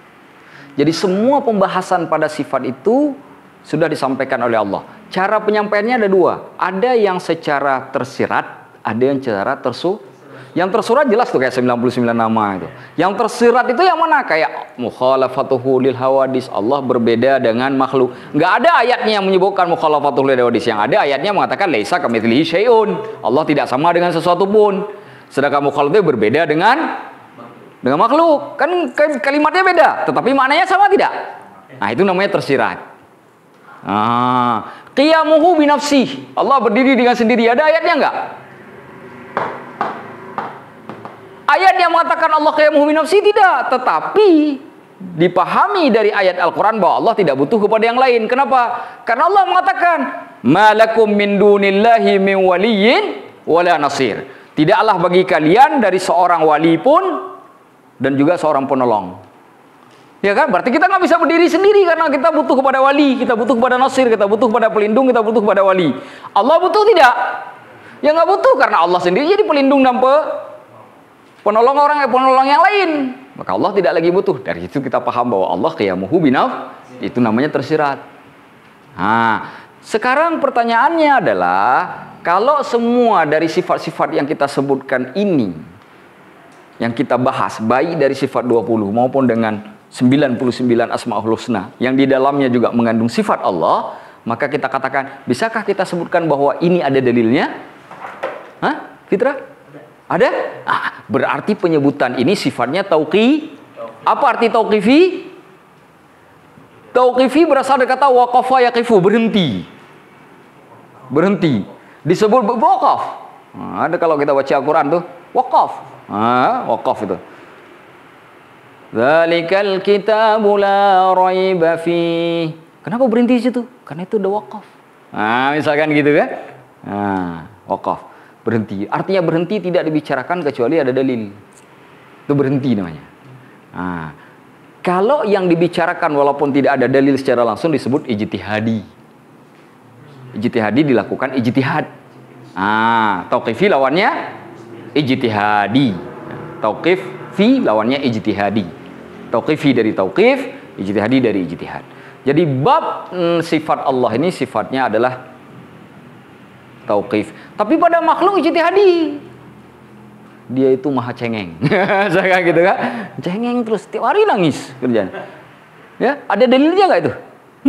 Jadi semua pembahasan pada sifat itu sudah disampaikan oleh Allah. Cara penyampaiannya ada dua. Ada yang secara tersirat, ada yang secara tersurat. Yang tersurat jelas tuh kayak 99 nama itu. Yang tersirat itu yang mana? Kayak mukhalafatuhu lil hawadis, Allah berbeda dengan makhluk. Nggak ada ayatnya yang menyebutkan mukhalafatuhu lil hawadis. Yang ada ayatnya mengatakan laisa kamitslihi syai'un. Allah tidak sama dengan sesuatu pun. Sedangkan mukhalafatuhu berbeda dengan makhluk. Kan kalimatnya beda, tetapi maknanya sama tidak? Nah, itu namanya tersirat. Qiyamuhu binafsih. Allah berdiri dengan sendiri. Ada ayatnya enggak? Ayat yang mengatakan Allah qiyamuhu binafsih tidak, tetapi dipahami dari ayat Al-Quran bahwa Allah tidak butuh kepada yang lain. Kenapa? Karena Allah mengatakan malakum min dunillahi min waliyyin wala nasir. Tidaklah bagi kalian dari seorang wali pun dan juga seorang penolong. Ya kan? Berarti kita nggak bisa berdiri sendiri karena kita butuh kepada wali, kita butuh kepada nasir, kita butuh kepada pelindung, kita butuh kepada wali. Allah butuh tidak? Ya nggak butuh karena Allah sendiri jadi pelindung dan penolong penolong yang lain. Maka Allah tidak lagi butuh. Dari itu kita paham bahwa Allah qiyamuhu binaf, itu namanya tersirat. Sekarang pertanyaannya adalah kalau semua dari sifat-sifat yang kita sebutkan ini yang kita bahas, baik dari sifat 20 maupun dengan 99 Asmaul Husna yang di dalamnya juga mengandung sifat Allah, Maka kita katakan, bisakah kita sebutkan bahwa ini ada dalilnya? Hah? Fitrah? Ada? Berarti penyebutan ini sifatnya tauqi. Apa arti tauqifi? Tauqifi berasal dari kata waqafa yaqifu, berhenti. Berhenti. Disebut waqaf. Ada kalau kita baca Al-Quran tuh, waqaf. Waqaf itu. Dzalikal kitabu la raiba fi. Kenapa berhenti di situ? Karena itu udah waqaf. Misalkan gitu kan? Waqaf. Berhenti. Artinya berhenti tidak dibicarakan kecuali ada dalil. Itu berhenti namanya. Kalau yang dibicarakan walaupun tidak ada dalil secara langsung disebut ijtihadi. Ijtihadi dilakukan ijtihad. Tauqifi lawannya ijtihadi. Tauqifi lawannya ijtihadi. Tauqifi dari tauqif, ijtihadi dari ijtihad. Jadi bab sifat Allah ini sifatnya adalah tauqif. Tapi pada makhluk ijtihadi. Dia itu maha cengeng. Saya gitu kan? Cengeng terus tiap hari nangis kerjaan. Ya, ada dalilnya nggak itu?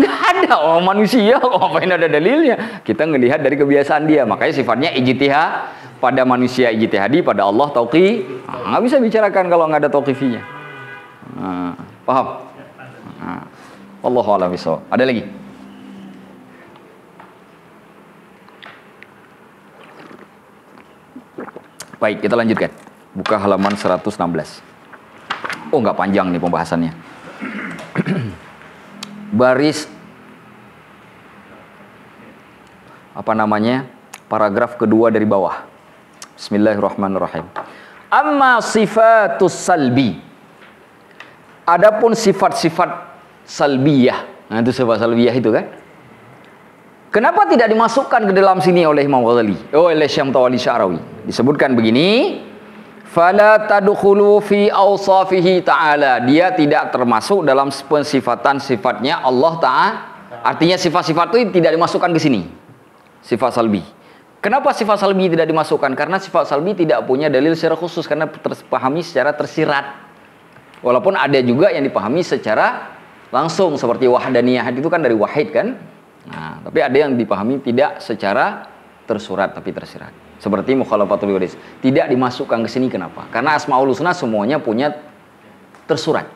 Nggak ada. Manusia kok ngapain ada dalilnya? Kita ngelihat dari kebiasaan dia. Makanya sifatnya ijtihad. Pada manusia ijtihadi, pada Allah tauqi. Nggak bisa bicarakan kalau nggak ada tauqifinya. Paham? Wallahu a'lam bishawab. Ada lagi? Baik, kita lanjutkan. Buka halaman 116. Oh, nggak panjang nih pembahasannya. Baris paragraf kedua dari bawah. Bismillahirrahmanirrahim. Amma sifatus salbi. Adapun sifat-sifat salbiyah. Itu sifat salbiyah itu kan. Kenapa tidak dimasukkan ke dalam sini oleh Imam Ghazali? Oleh Syekh Mutawalli Sya'rawi. Disebutkan begini, fala tadkhulu fi awsafihi ta'ala. Dia tidak termasuk dalam pensifatan sifatnya Allah Ta'ala. Artinya sifat-sifat itu tidak dimasukkan ke sini. Sifat salbi. Kenapa sifat salbi tidak dimasukkan? Karena sifat salbi tidak punya dalil secara khusus karena terpahami secara tersirat. Walaupun ada juga yang dipahami secara langsung seperti wahdaniyah itu kan dari wahid kan. Tapi ada yang dipahami tidak secara tersurat tapi tersirat. Seperti mukhalafatul waris. Tidak dimasukkan ke sini kenapa? Karena Asmaul Husna semuanya punya tersurat.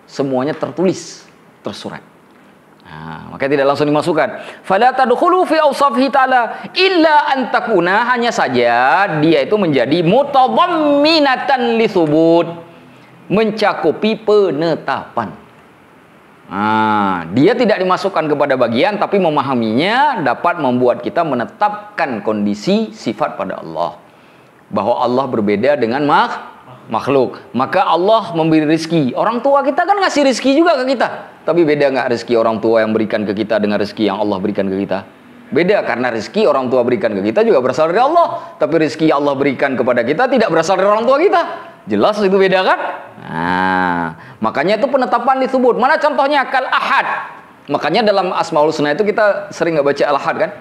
Semuanya tertulis, tersurat. Maka tidak langsung dimasukkan. Fala tadkhulu fi awsafihi ta'ala illa an takuna, hanya saja dia itu menjadi mutadamminatan li thubut, mencakupi penetapan. Dia tidak dimasukkan kepada bagian, tapi memahaminya dapat membuat kita menetapkan kondisi sifat pada Allah, bahwa Allah berbeda dengan makhluk. Maka Allah memberi rezeki. Orang tua kita kan ngasih rezeki juga ke kita, tapi beda nggak rezeki orang tua yang berikan ke kita dengan rezeki yang Allah berikan ke kita? Beda, karena rezeki orang tua berikan ke kita juga berasal dari Allah, tapi rezeki Allah berikan kepada kita tidak berasal dari orang tua kita. Jelas itu beda kan? Makanya itu penetapan disebut. Mana contohnya? Kal ahad. Makanya dalam Asmaul Husna itu kita sering nggak baca al-ahad kan?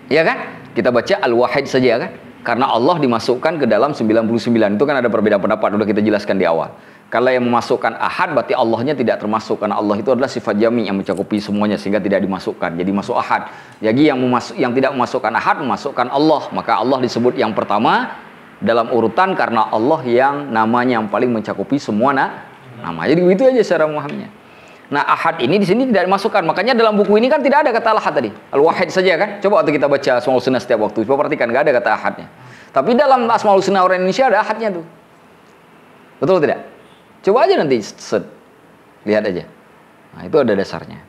Iya kan? Kita baca al-wahid saja kan? Karena Allah dimasukkan ke dalam 99. Itu kan ada perbedaan pendapat, udah kita jelaskan di awal. Kalau yang memasukkan ahad berarti Allahnya tidak termasuk, karena Allah itu adalah sifat jami yang mencakupi semuanya sehingga tidak dimasukkan. Jadi masuk ahad. Jadi yang tidak memasukkan ahad memasukkan Allah. Maka Allah disebut yang pertama dalam urutan karena Allah yang namanya yang paling mencakupi semua nama. Jadi begitu aja secara memahaminya. Nah, ahad ini di sini tidak dimasukkan. Makanya dalam buku ini kan tidak ada kata ahad tadi. Al-wahid saja kan. Coba waktu kita baca Asmaul Husna setiap waktu, coba perhatikan nggak ada kata ahadnya. Tapi dalam Asmaul Husna orang Indonesia ada ahadnya tuh. Betul tidak? Coba aja nanti lihat aja. Nah, itu ada dasarnya.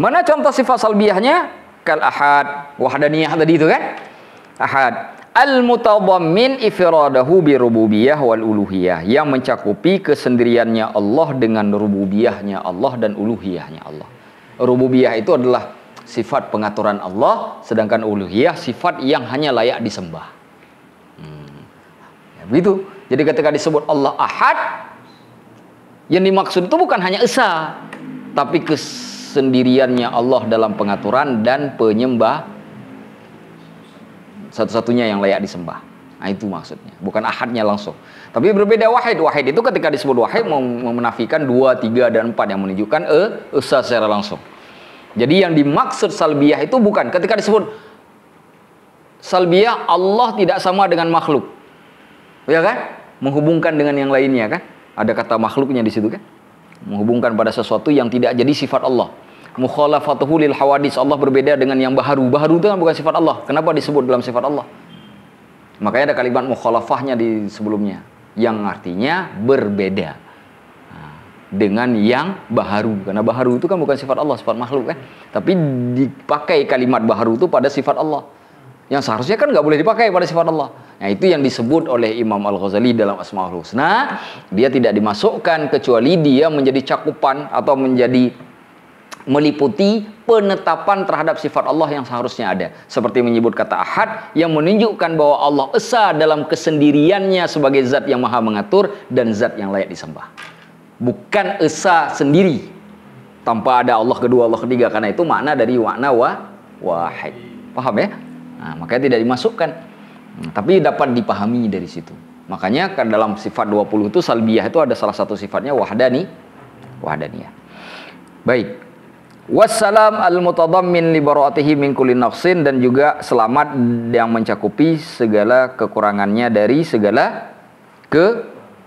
Mana contoh sifat salbiyahnya? Kal ahad, wahdaniyah tadi itu kan? Ahad. Al-mutadammin ifradahu bi rububiyah wal uluhiyah, yang mencakupi kesendiriannya Allah dengan rububiyahnya Allah dan uluhiyahnya Allah. Rububiyah itu adalah sifat pengaturan Allah, sedangkan uluhiyah sifat yang hanya layak disembah. Ya, begitu. Jadi ketika disebut Allah ahad, yang dimaksud itu bukan hanya esa, tapi kesendiriannya Allah dalam pengaturan dan penyembah, satu-satunya yang layak disembah. Nah, itu maksudnya, bukan ahadnya langsung. Tapi berbeda wahid. Wahid itu ketika disebut wahid menafikan 2, 3, dan 4 yang menunjukkan esa secara langsung. Jadi yang dimaksud salbiyah itu bukan ketika disebut salbiyah Allah tidak sama dengan makhluk. Ya kan? Menghubungkan dengan yang lainnya kan? Ada kata makhluknya di situ kan? Menghubungkan pada sesuatu yang tidak jadi sifat Allah. Mukhalafatuhu lil hawadis, Allah berbeda dengan yang baharu. Baharu itu kan bukan sifat Allah. Kenapa disebut dalam sifat Allah? Makanya ada kalimat mukhalafahnya di sebelumnya yang artinya berbeda dengan yang baharu. Karena baharu itu kan bukan sifat Allah, sifat makhluk kan. Tapi dipakai kalimat baharu itu pada sifat Allah. Yang seharusnya kan nggak boleh dipakai pada sifat Allah. Nah itu yang disebut oleh Imam Al-Ghazali dalam Asmaul Husna. Dia tidak dimasukkan kecuali dia menjadi cakupan atau menjadi meliputi penetapan terhadap sifat Allah yang seharusnya ada. Seperti menyebut kata ahad yang menunjukkan bahwa Allah esa dalam kesendiriannya sebagai zat yang maha mengatur dan zat yang layak disembah. Bukan esa sendiri tanpa ada Allah kedua, Allah ketiga. Karena itu makna dari makna wahid. Paham ya? Nah, makanya tidak dimasukkan. Tapi dapat dipahami dari situ. Makanya kan dalam sifat 20 itu salbiyah itu ada salah satu sifatnya wahdaniyah. Baik. Wassalam al-mutadammin li bara'atihi min kulli naqsin, dan juga selamat yang mencakupi segala kekurangannya dari segala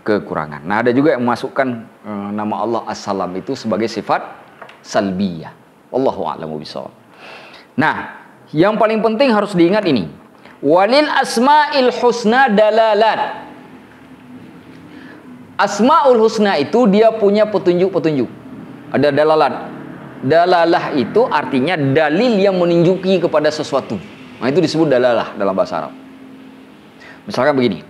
kekurangan. Nah, ada juga yang memasukkan nama Allah As-Salam itu sebagai sifat salbiyah. Wallahu a'lamu bishawab. Nah, yang paling penting harus diingat ini. Walil asma'il husna dalalat. Asma'ul husna itu dia punya petunjuk-petunjuk. Ada dalalat. Dalalah itu artinya dalil yang menunjuki kepada sesuatu. Nah, itu disebut dalalah dalam bahasa Arab. Misalkan begini.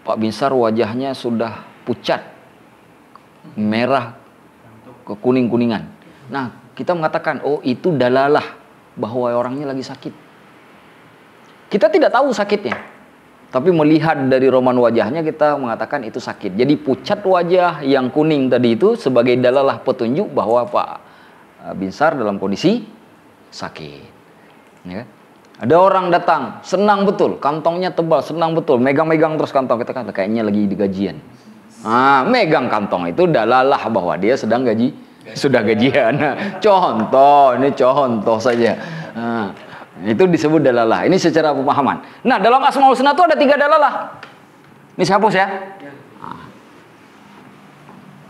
Pak Binsar wajahnya sudah pucat, merah, kekuning-kuningan. Nah, kita mengatakan, oh itu dalalah bahwa orangnya lagi sakit. Kita tidak tahu sakitnya, tapi melihat dari roman wajahnya kita mengatakan itu sakit. Jadi pucat wajah yang kuning tadi itu sebagai dalalah petunjuk bahwa Pak Binsar dalam kondisi sakit. Ya. Ada orang datang, senang betul, kantongnya tebal, senang betul, megang-megang terus kantong, kita kata kayaknya lagi di gajian. Megang kantong itu dalalah bahwa dia sedang sudah gajian. Ini contoh saja. Itu disebut dalalah. Ini secara pemahaman. Nah, dalam Asmaul Husna itu ada 3 dalalah. Ini saya hapus ya.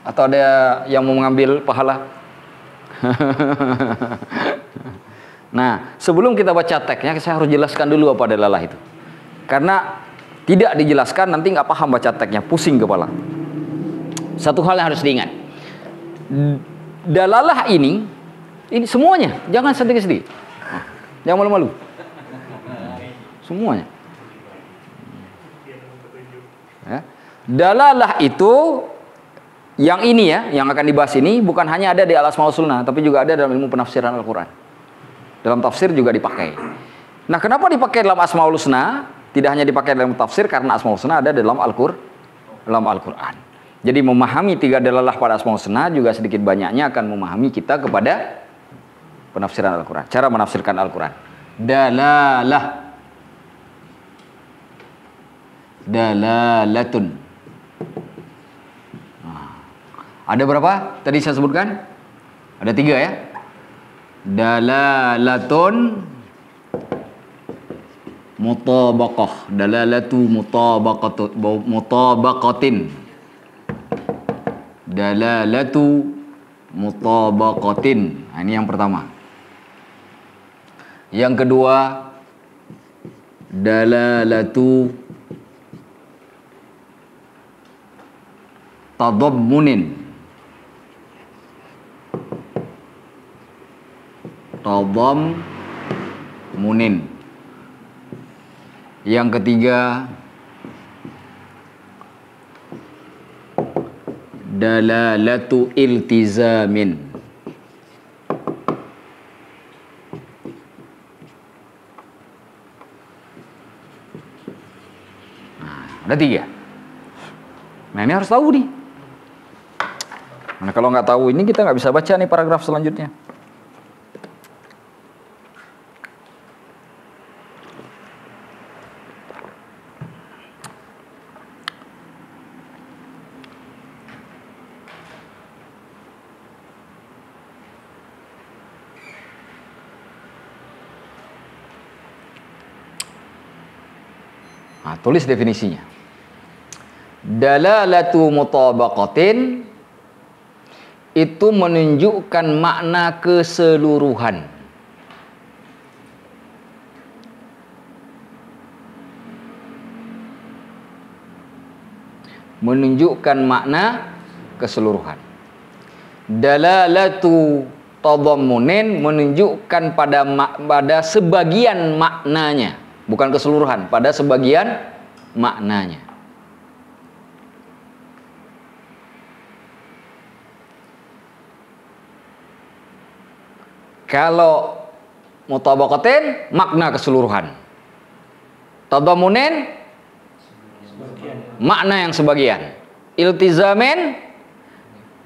Atau ada yang mau mengambil pahala? Nah, sebelum kita baca teksnya, saya harus jelaskan dulu apa dalalah itu. Karena tidak dijelaskan nanti nggak paham baca teksnya, pusing kepala. Satu hal yang harus diingat. Dalalah ini semuanya, jangan sedikit-sedikit. Jangan malu-malu. Semuanya. Ya. Dalalah itu yang ini ya, yang akan dibahas ini bukan hanya ada di Al-Asmaul Husna, tapi juga ada dalam ilmu penafsiran Al-Quran. Dalam tafsir juga dipakai. Nah, kenapa dipakai dalam Asmaul Husna? Tidak hanya dipakai dalam tafsir, karena Asmaul Husna ada dalam Al-Quran. Jadi memahami 3 dalalah pada Asmaul Husna juga sedikit banyaknya akan memahami kita kepada penafsiran Al-Quran. Cara menafsirkan Al-Quran. Dalalatun. Ada berapa? Tadi saya sebutkan? Ada 3 ya. Dalalatun mutabaqah. Dalalatu mutabaqatin. Dalalatu mutabaqatin. Nah, ini yang pertama. Yang kedua, dalalatu tadammunin. Tadammunin. Yang ketiga, dalalatu iltizamin. Ada 3. Nah, ini harus tahu nih. Nah, kalau nggak tahu ini kita nggak bisa baca nih paragraf selanjutnya. Nah, tulis definisinya. Dalalatu mutabaqatin itu menunjukkan makna keseluruhan. Menunjukkan makna keseluruhan. Dalalatu tadammunin menunjukkan pada sebagian maknanya, bukan keseluruhan, pada sebagian maknanya. Kalau mutabaqatin makna keseluruhan. Tadammunin makna yang sebagian. Iltizamin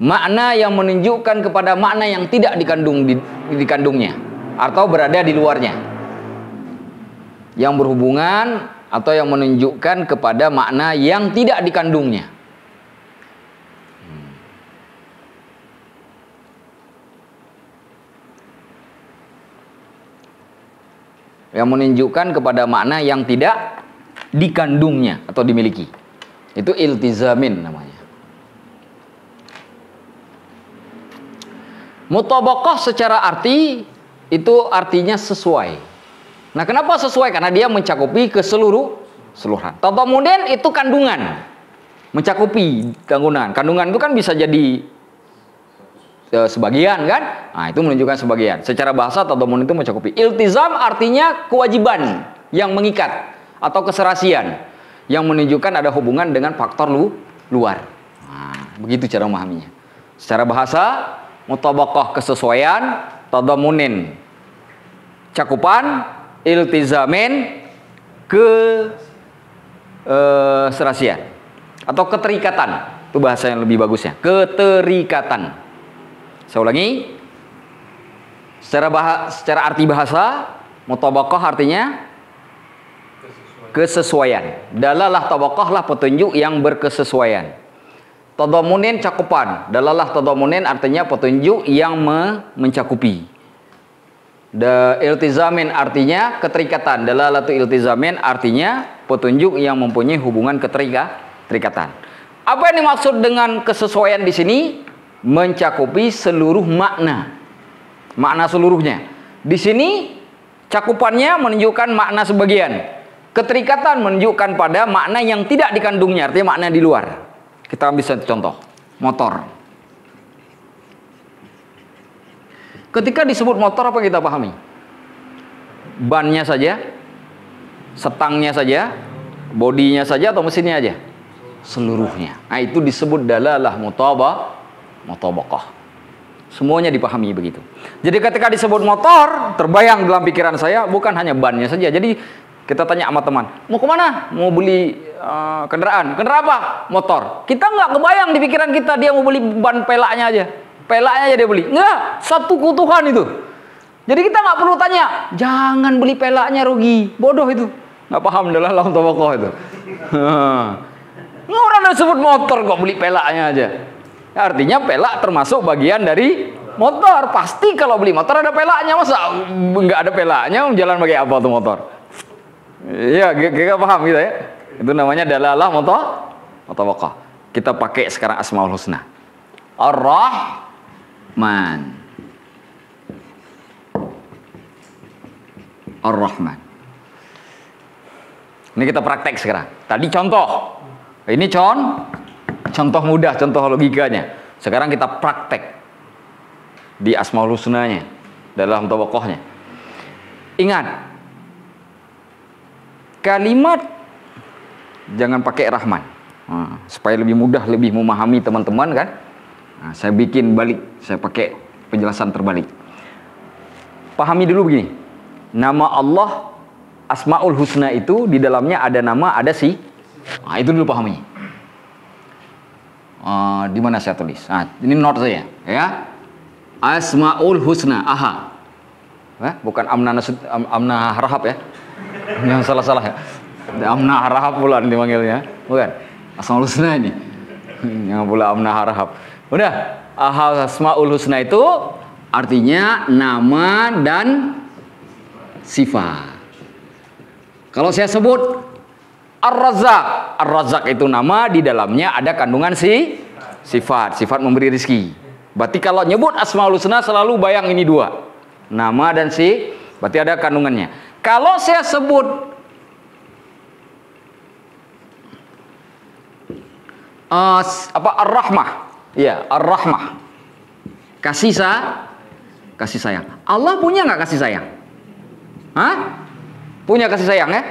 makna yang menunjukkan kepada makna yang tidak dikandungnya atau berada di luarnya. Yang berhubungan atau yang menunjukkan kepada makna yang tidak dikandungnya. Yang menunjukkan kepada makna yang tidak dikandungnya atau dimiliki. Itu iltizamin namanya. Mutabaqah secara arti itu artinya sesuai. Nah, kenapa sesuai? Karena dia mencakupi keseluruhan. Tadammunin itu kandungan. Mencakupi kandungan. Kandungan itu kan bisa jadi sebagian kan? Nah, itu menunjukkan sebagian. Secara bahasa tadammun itu mencakupi. Iltizam artinya kewajiban yang mengikat atau keserasian yang menunjukkan ada hubungan dengan faktor luar. Nah, begitu cara memahaminya. Secara bahasa mutabaqah kesesuaian, tadammunin cakupan, iltizamin keserasian atau keterikatan. Itu bahasa yang lebih bagusnya. Keterikatan. Saya ulangi. Secara arti bahasa, mutabaqah artinya kesesuaian. Dalalah tabaqah lah petunjuk yang berkesesuaian. Tadammunin cakupan. Dalalah tadammunin artinya petunjuk yang mencakupi. Iltizamin artinya keterikatan. Dalalatu iltizamin artinya petunjuk yang mempunyai hubungan keterikatan. Apa yang dimaksud dengan kesesuaian di sini? Mencakupi seluruh makna. Makna seluruhnya. Di sini cakupannya menunjukkan makna sebagian. Keterikatan menunjukkan pada makna yang tidak dikandungnya, artinya makna di luar. Kita ambil satu contoh, motor. Ketika disebut motor apa kita pahami? Bannya saja, setangnya saja, bodinya saja atau mesinnya aja? Seluruhnya. Nah, itu disebut dalalah mutabaqah. Semuanya dipahami begitu. Jadi ketika disebut motor, terbayang dalam pikiran saya bukan hanya bannya saja. Jadi kita tanya sama teman, mau kemana? Mau beli kendaraan. Kendaraan apa? Motor. Kita nggak kebayang di pikiran kita dia mau beli ban pelaknya aja. Pelaknya aja dia beli. Nggak, satu keutuhan itu. Jadi kita nggak perlu tanya, jangan beli pelaknya rugi. Bodoh itu. Nggak paham adalah lawan tokoh itu. Nggak orang disebut motor kok beli pelaknya aja. Artinya pelak termasuk bagian dari motor. Pasti kalau beli motor ada pelaknya. Masa nggak ada pelaknya jalan pakai apa tuh motor? Iya, kita paham gitu ya. Itu namanya dalalah mutabaqah. Kita pakai sekarang Asmaul Husna. Ar-Rahman. Ar-Rahman. Ini kita praktek sekarang. Tadi contoh. Ini contoh mudah, contoh logikanya. Sekarang kita praktek di Asmaul Husnanya, dalam mutabaqahnya. Ingat, kalimat jangan pakai Rahman. Supaya lebih mudah, lebih memahami teman-teman kan. Nah, saya bikin balik, saya pakai penjelasan terbalik. Pahami dulu begini. Nama Allah Asmaul Husna itu di dalamnya ada nama, ada si. Nah, itu dulu pahami. Di mana saya tulis? Nah, ini note saya, ya. Asmaul Husna. Aha. Bukan Amna Harahap ya. Yang salah-salah ya. Amna Harahap pula dipanggilnya. Bukan. Asmaul Husna ini. Yang pula Amna Harahap. Udah. Asmaul Husna itu artinya nama dan sifat. Kalau saya sebut Ar-Razzaq. Ar-Razzaq itu nama, di dalamnya ada kandungan sifat memberi rezeki. Berarti kalau nyebut Asmaul Husna selalu bayang ini dua. Nama dan berarti ada kandungannya. Kalau saya sebut Ar-Rahmah. Ya, Ar-Rahmah. Kasih sayang. Allah punya nggak kasih sayang? Hah? Punya kasih sayang ya?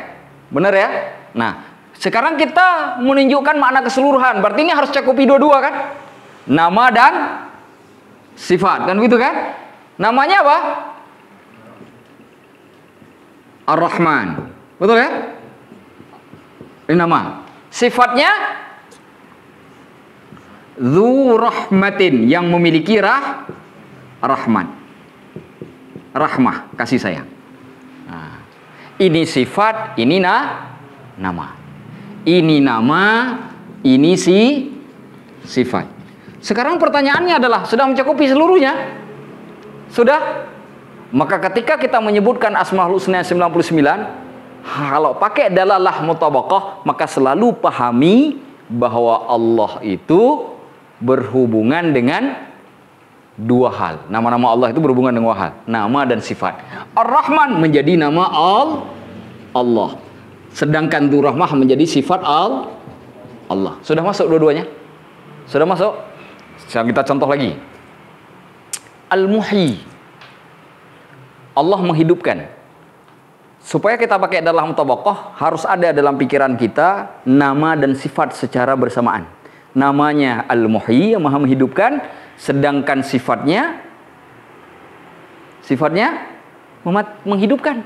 Benar ya? Nah, sekarang kita menunjukkan makna keseluruhan. Berarti ini harus cakupi dua-dua kan? Nama dan sifat. Kan begitu kan? Namanya apa? Ar-Rahman. Betul ya? Ini nama. Sifatnya Dzu Rahmatin, yang memiliki rahman. Rahmah, kasih sayang. Nah, ini sifat, ini nama. Ini nama, ini sifat. Sekarang pertanyaannya adalah, sudah mencakupi seluruhnya? Sudah? Maka ketika kita menyebutkan Asmaul Husna 99, kalau pakai dalalah mutabaqah, maka selalu pahami bahwa Allah itu berhubungan dengan dua hal. Nama-nama Allah itu berhubungan dengan dua hal, nama dan sifat. Ar-Rahman menjadi nama Allah, sedangkan Dzu Rahmah menjadi sifat Allah. Sudah masuk dua-duanya? Sudah masuk? Sekarang kita contoh lagi. Al-Muhyi, Allah menghidupkan. Supaya kita pakai dalam mutabaqah, harus ada dalam pikiran kita nama dan sifat secara bersamaan. Namanya Al-Muhyi, yang maha menghidupkan, sedangkan sifatnya menghidupkan.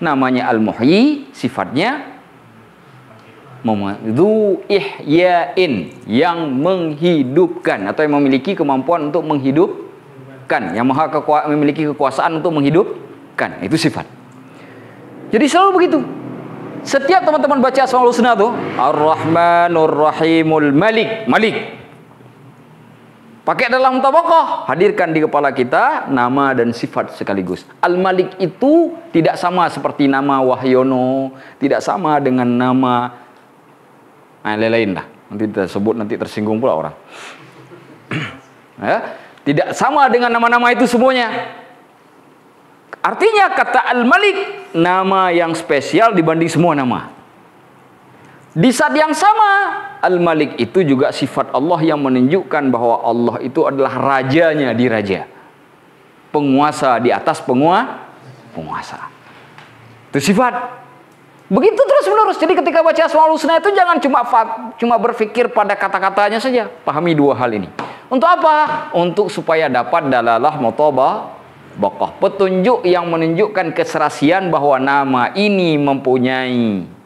Namanya Al-Muhyi, sifatnya Dzu Ihya'in, yang menghidupkan atau yang memiliki kemampuan untuk menghidupkan, yang memiliki kekuasaan untuk menghidupkan. Itu sifat. Jadi selalu begitu. Setiap teman-teman baca Asmaul Husna tuh, Ar-Rahmanur Rahimul Malik. Pakai dalam mutabaqah, hadirkan di kepala kita nama dan sifat sekaligus. Al-Malik itu tidak sama seperti nama Wahyono, tidak sama dengan nama lain-lain lah. Nanti kita sebut, nanti tersinggung pula orang. Ya, tidak sama dengan nama-nama itu semuanya. Artinya kata Al-Malik, nama yang spesial dibanding semua nama. Di saat yang sama, Al-Malik itu juga sifat Allah yang menunjukkan bahwa Allah itu adalah rajanya di raja. Penguasa di atas penguasa. Itu sifat. Begitu terus menerus. Jadi ketika baca Asmaul Husna itu jangan cuma berpikir pada kata-katanya saja. Pahami dua hal ini. Untuk apa? Untuk supaya dapat dalalah mutabaqah, petunjuk yang menunjukkan keserasian bahwa nama ini mempunyai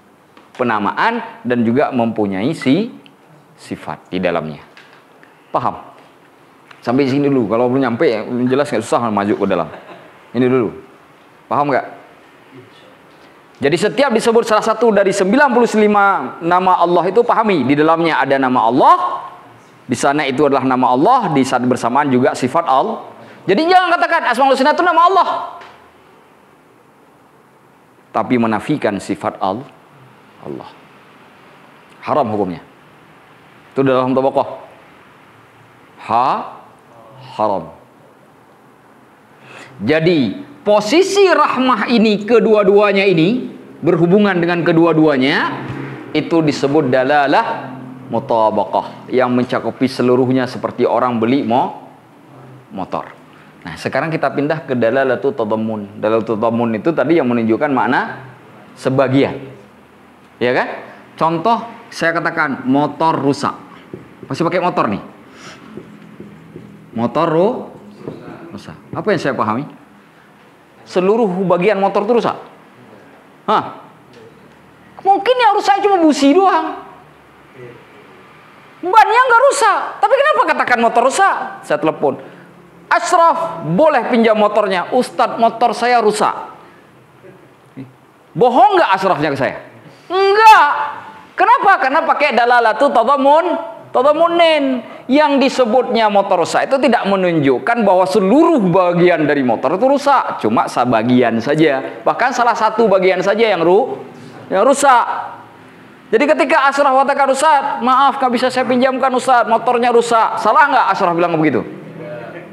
penamaan dan juga mempunyai sifat di dalamnya. Paham? Sampai sini dulu. Kalau belum nyampe, jelas nggak susah maju ke dalam. Ini dulu. Paham nggak? Jadi setiap disebut salah satu dari 95 nama Allah itu, pahami di dalamnya ada nama Allah. Di sana itu adalah nama Allah, di saat bersamaan juga sifat Allah. Jadi jangan katakan Asmaul Husna itu nama Allah, tapi menafikan sifat Allah. Haram hukumnya. Itu dalam mutabaqah. Haram. Jadi posisi rahmah ini, kedua-duanya ini berhubungan dengan kedua-duanya, itu disebut dalalah mutabaqah, yang mencakupi seluruhnya seperti orang beli motor. Nah, sekarang kita pindah ke dalalatu tadammun. Dalalatu tadammun itu tadi yang menunjukkan makna sebagian. Ya kan? Contoh, saya katakan motor rusak. Pasti pakai motor nih. Motor rusak. Apa yang saya pahami? Seluruh bagian motor itu rusak. Mungkin yang rusak cuma busi doang. Bannya nggak rusak. Tapi kenapa katakan motor rusak? Saya telepon, Ashraf, boleh pinjam motornya? Ustadz, motor saya rusak. Bohong nggak Ashrafnya ke saya? Enggak. Kenapa? Karena pakai dalalatu tadammunin. Yang disebutnya motor rusak itu tidak menunjukkan bahwa seluruh bagian dari motor itu rusak. Cuma sebagian saja. Bahkan salah satu bagian saja yang rusak. Jadi ketika Ashraf katakan, Ustaz, maaf nggak bisa saya pinjamkan Ustaz, motornya rusak. Salah nggak Ashraf bilang begitu?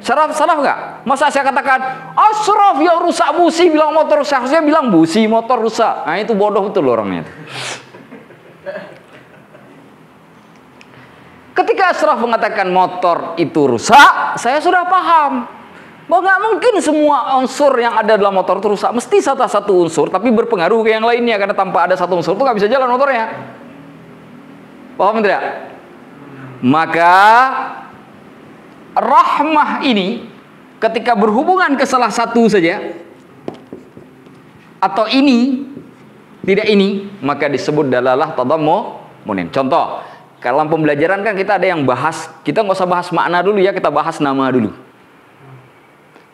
Salah nggak? Masa saya katakan, Ashraf yang rusak busi bilang motor rusak. Saya bilang busi motor rusak. Nah itu bodoh betul orangnya. Ketika Ashraf mengatakan motor itu rusak, saya sudah paham bahwa nggak mungkin semua unsur yang ada dalam motor itu rusak. Mesti satu unsur tapi berpengaruh ke yang lainnya, karena tanpa ada satu unsur itu nggak bisa jalan motornya. Paham tidak? Maka rahmah ini ketika berhubungan ke salah satu saja, atau ini tidak ini, maka disebut dalalah tadammunin. Contoh, dalam pembelajaran kan kita ada yang bahas, kita nggak usah bahas makna dulu ya, kita bahas nama dulu.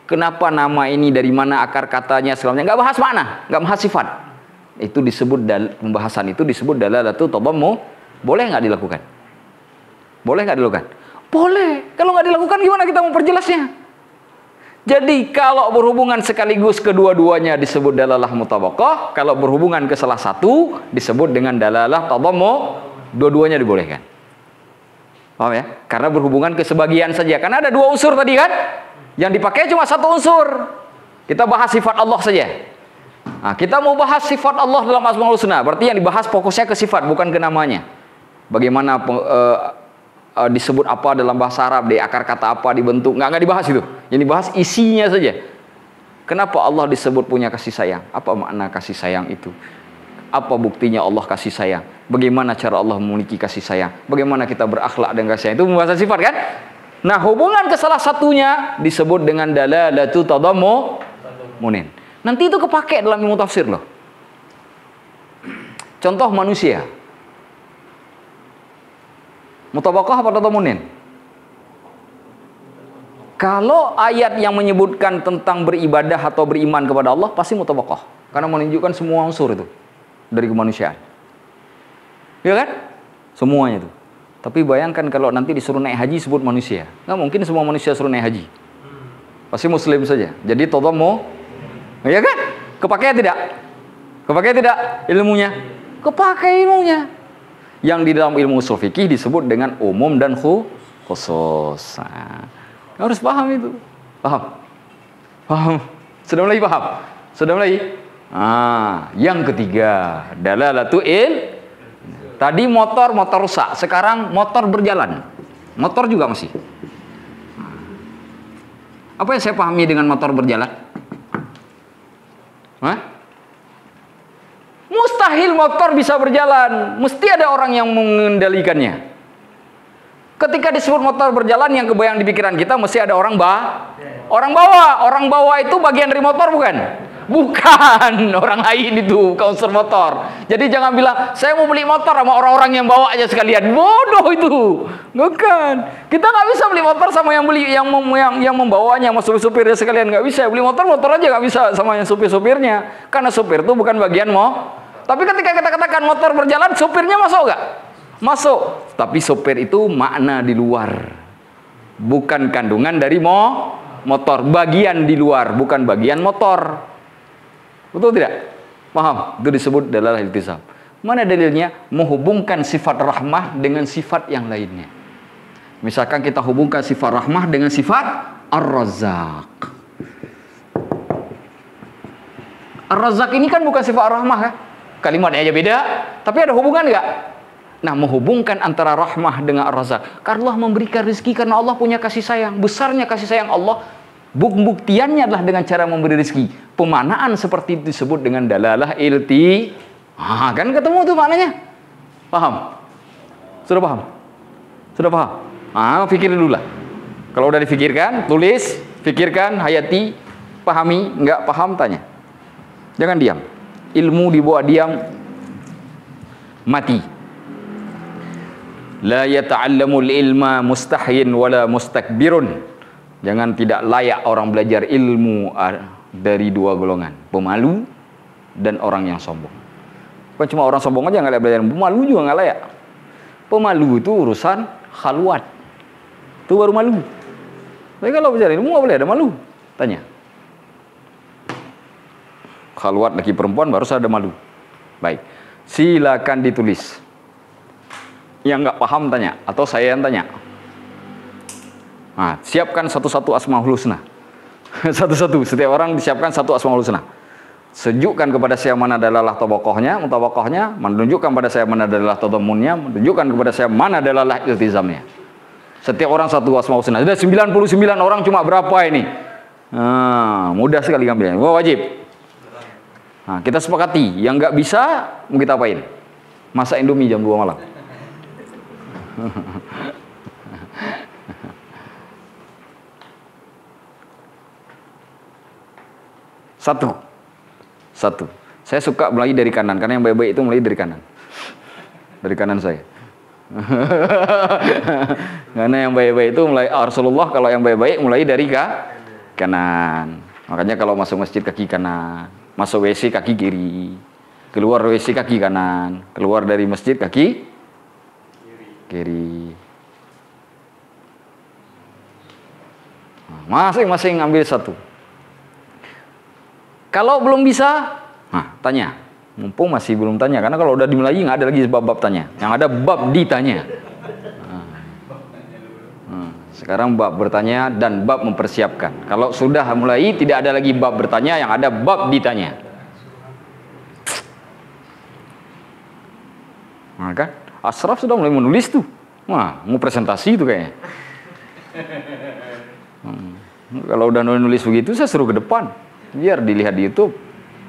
Kenapa nama ini, dari mana akar katanya, segalanya, nggak bahas makna, nggak bahas sifat. Itu disebut pembahasan itu disebut dalalatu tadammun. Boleh nggak dilakukan? Boleh nggak dilakukan? Boleh. Kalau nggak dilakukan gimana kita mau perjelasnya? Jadi kalau berhubungan sekaligus kedua-duanya disebut dalalah mutabaqah. Kalau berhubungan ke salah satu disebut dengan dalalah tadammun. Dua-duanya dibolehkan. Paham ya? Karena berhubungan ke sebagian saja. Karena ada dua unsur tadi kan? Yang dipakai cuma satu unsur. Kita bahas sifat Allah saja. Nah, kita mau bahas sifat Allah dalam Asmaul Husna. Berarti yang dibahas fokusnya ke sifat, bukan ke namanya. Bagaimana disebut apa dalam bahasa Arab, di akar kata apa, dibentuk, nggak dibahas itu. Yang dibahas isinya saja. Kenapa Allah disebut punya kasih sayang? Apa makna kasih sayang itu? Apa buktinya Allah kasih sayang? Bagaimana cara Allah memiliki kasih sayang? Bagaimana kita berakhlak dengan kasih sayang? Itu pembahasan sifat kan? Nah, hubungan ke salah satunya disebut dengan dalalatu tadammunin. Nanti itu kepake dalam ilmu tafsir loh. Contoh manusia. Mutabaqah apa tadammunin? Kalau ayat yang menyebutkan tentang beribadah atau beriman kepada Allah pasti mutabaqah, karena menunjukkan semua unsur itu dari kemanusiaan. Ya kan? Semuanya itu. Tapi bayangkan kalau nanti disuruh naik haji sebut manusia. Nggak mungkin semua manusia suruh naik haji. Pasti muslim saja. Jadi tadammun. Ya kan? Kepakai tidak? Kepakai tidak ilmunya? Kepakai ilmunya. Yang di dalam ilmu ushul fikih disebut dengan umum dan khusus. Nah, harus paham itu. Paham? Paham? Sudah mulai paham? Sudah mulai? Yang ketiga, dalalatu il. Tadi motor rusak, sekarang motor berjalan. Motor juga masih. Apa yang saya pahami dengan motor berjalan? Mustahil motor bisa berjalan, mesti ada orang yang mengendalikannya. Ketika disebut motor berjalan, yang kebayang di pikiran kita mesti ada orang bawa. Orang bawa itu bagian dari motor bukan? Bukan, orang lain itu, unsur motor. Jadi jangan bilang saya mau beli motor sama orang-orang yang bawa aja sekalian. Bodoh itu. Bukan. Kita nggak bisa beli motor sama yang membawanya, sama supir-supirnya sekalian, nggak bisa. Beli motor aja nggak bisa sama yang supir-supirnya. Karena supir itu bukan bagian Tapi ketika kita katakan motor berjalan, supirnya masuk nggak? Masuk. Tapi supir itu makna di luar. Bukan kandungan dari motor. Bagian di luar, bukan bagian motor. Betul tidak? Paham? Itu disebut dalalah iltizam. Mana dalilnya? Menghubungkan sifat rahmah dengan sifat yang lainnya. Misalkan kita hubungkan sifat rahmah dengan sifat Ar-Razzaq. Ar-Razzaq ini kan bukan sifat rahmah kan? Kalimatnya aja beda, tapi ada hubungan nggak? Nah, menghubungkan antara rahmah dengan Ar-Razzaq. Karena Allah memberikan rezeki karena Allah punya kasih sayang. Besarnya kasih sayang Allah, buktiannya adalah dengan cara memberi rezeki. Pemanaan seperti itu disebut dengan dalalah ilti. Kan ketemu tuh maknanya. Paham? Sudah paham? Sudah paham? Pikirin dulu lah. Kalau udah difikirkan, tulis, fikirkan, hayati, pahami, enggak paham tanya. Jangan diam. Ilmu dibawa diam mati. La yata'allamul ilma mustahyin wala mustakbirun. Jangan tidak layak orang belajar ilmu dari dua golongan, pemalu dan orang yang sombong. Bukan cuma orang sombong aja nggak layak belajar, pemalu juga nggak layak. Pemalu itu urusan khalwat, itu baru malu. Tapi kalau belajar ilmu nggak boleh ada malu. Tanya. Khalwat laki perempuan baru ada malu. Baik, silakan ditulis. Yang nggak paham tanya, atau saya yang tanya. Nah, siapkan satu-satu Asmaul Husna. Satu-satu, setiap orang disiapkan satu Asmaul Husna. Sejukkan kepada saya mana adalah tabakohnya, mutabakohnya, menunjukkan kepada saya mana adalah tadamunnya, menunjukkan kepada saya mana adalah iltizamnya. Setiap orang satu Asmaul Husna. Sudah 99 orang cuma berapa ini? Nah, mudah sekali ngambilnya. Wajib. Nah, kita sepakati, yang nggak bisa mau kita apain? Masak Indomie jam 2 malam. Satu. Saya suka mulai dari kanan, karena yang baik-baik itu mulai dari kanan. Dari kanan saya. Karena yang baik-baik itu mulai Rasulullah, kalau yang baik-baik mulai dari kanan. Makanya kalau masuk masjid kaki kanan, masuk WC kaki kiri, keluar WC kaki kanan, keluar dari masjid kaki kiri. Masing-masing ambil satu. Kalau belum bisa, tanya. Mumpung masih belum tanya, karena kalau udah dimulai nggak ada lagi bab-bab tanya. Yang ada bab ditanya. Sekarang bab bertanya dan bab mempersiapkan. Kalau sudah mulai tidak ada lagi bab bertanya, yang ada bab ditanya. Nah, kan? Ashraf sudah mulai menulis tuh. Wah, mau presentasi tuh kayaknya. Kalau udah nulis begitu, saya suruh ke depan. Biar dilihat di YouTube.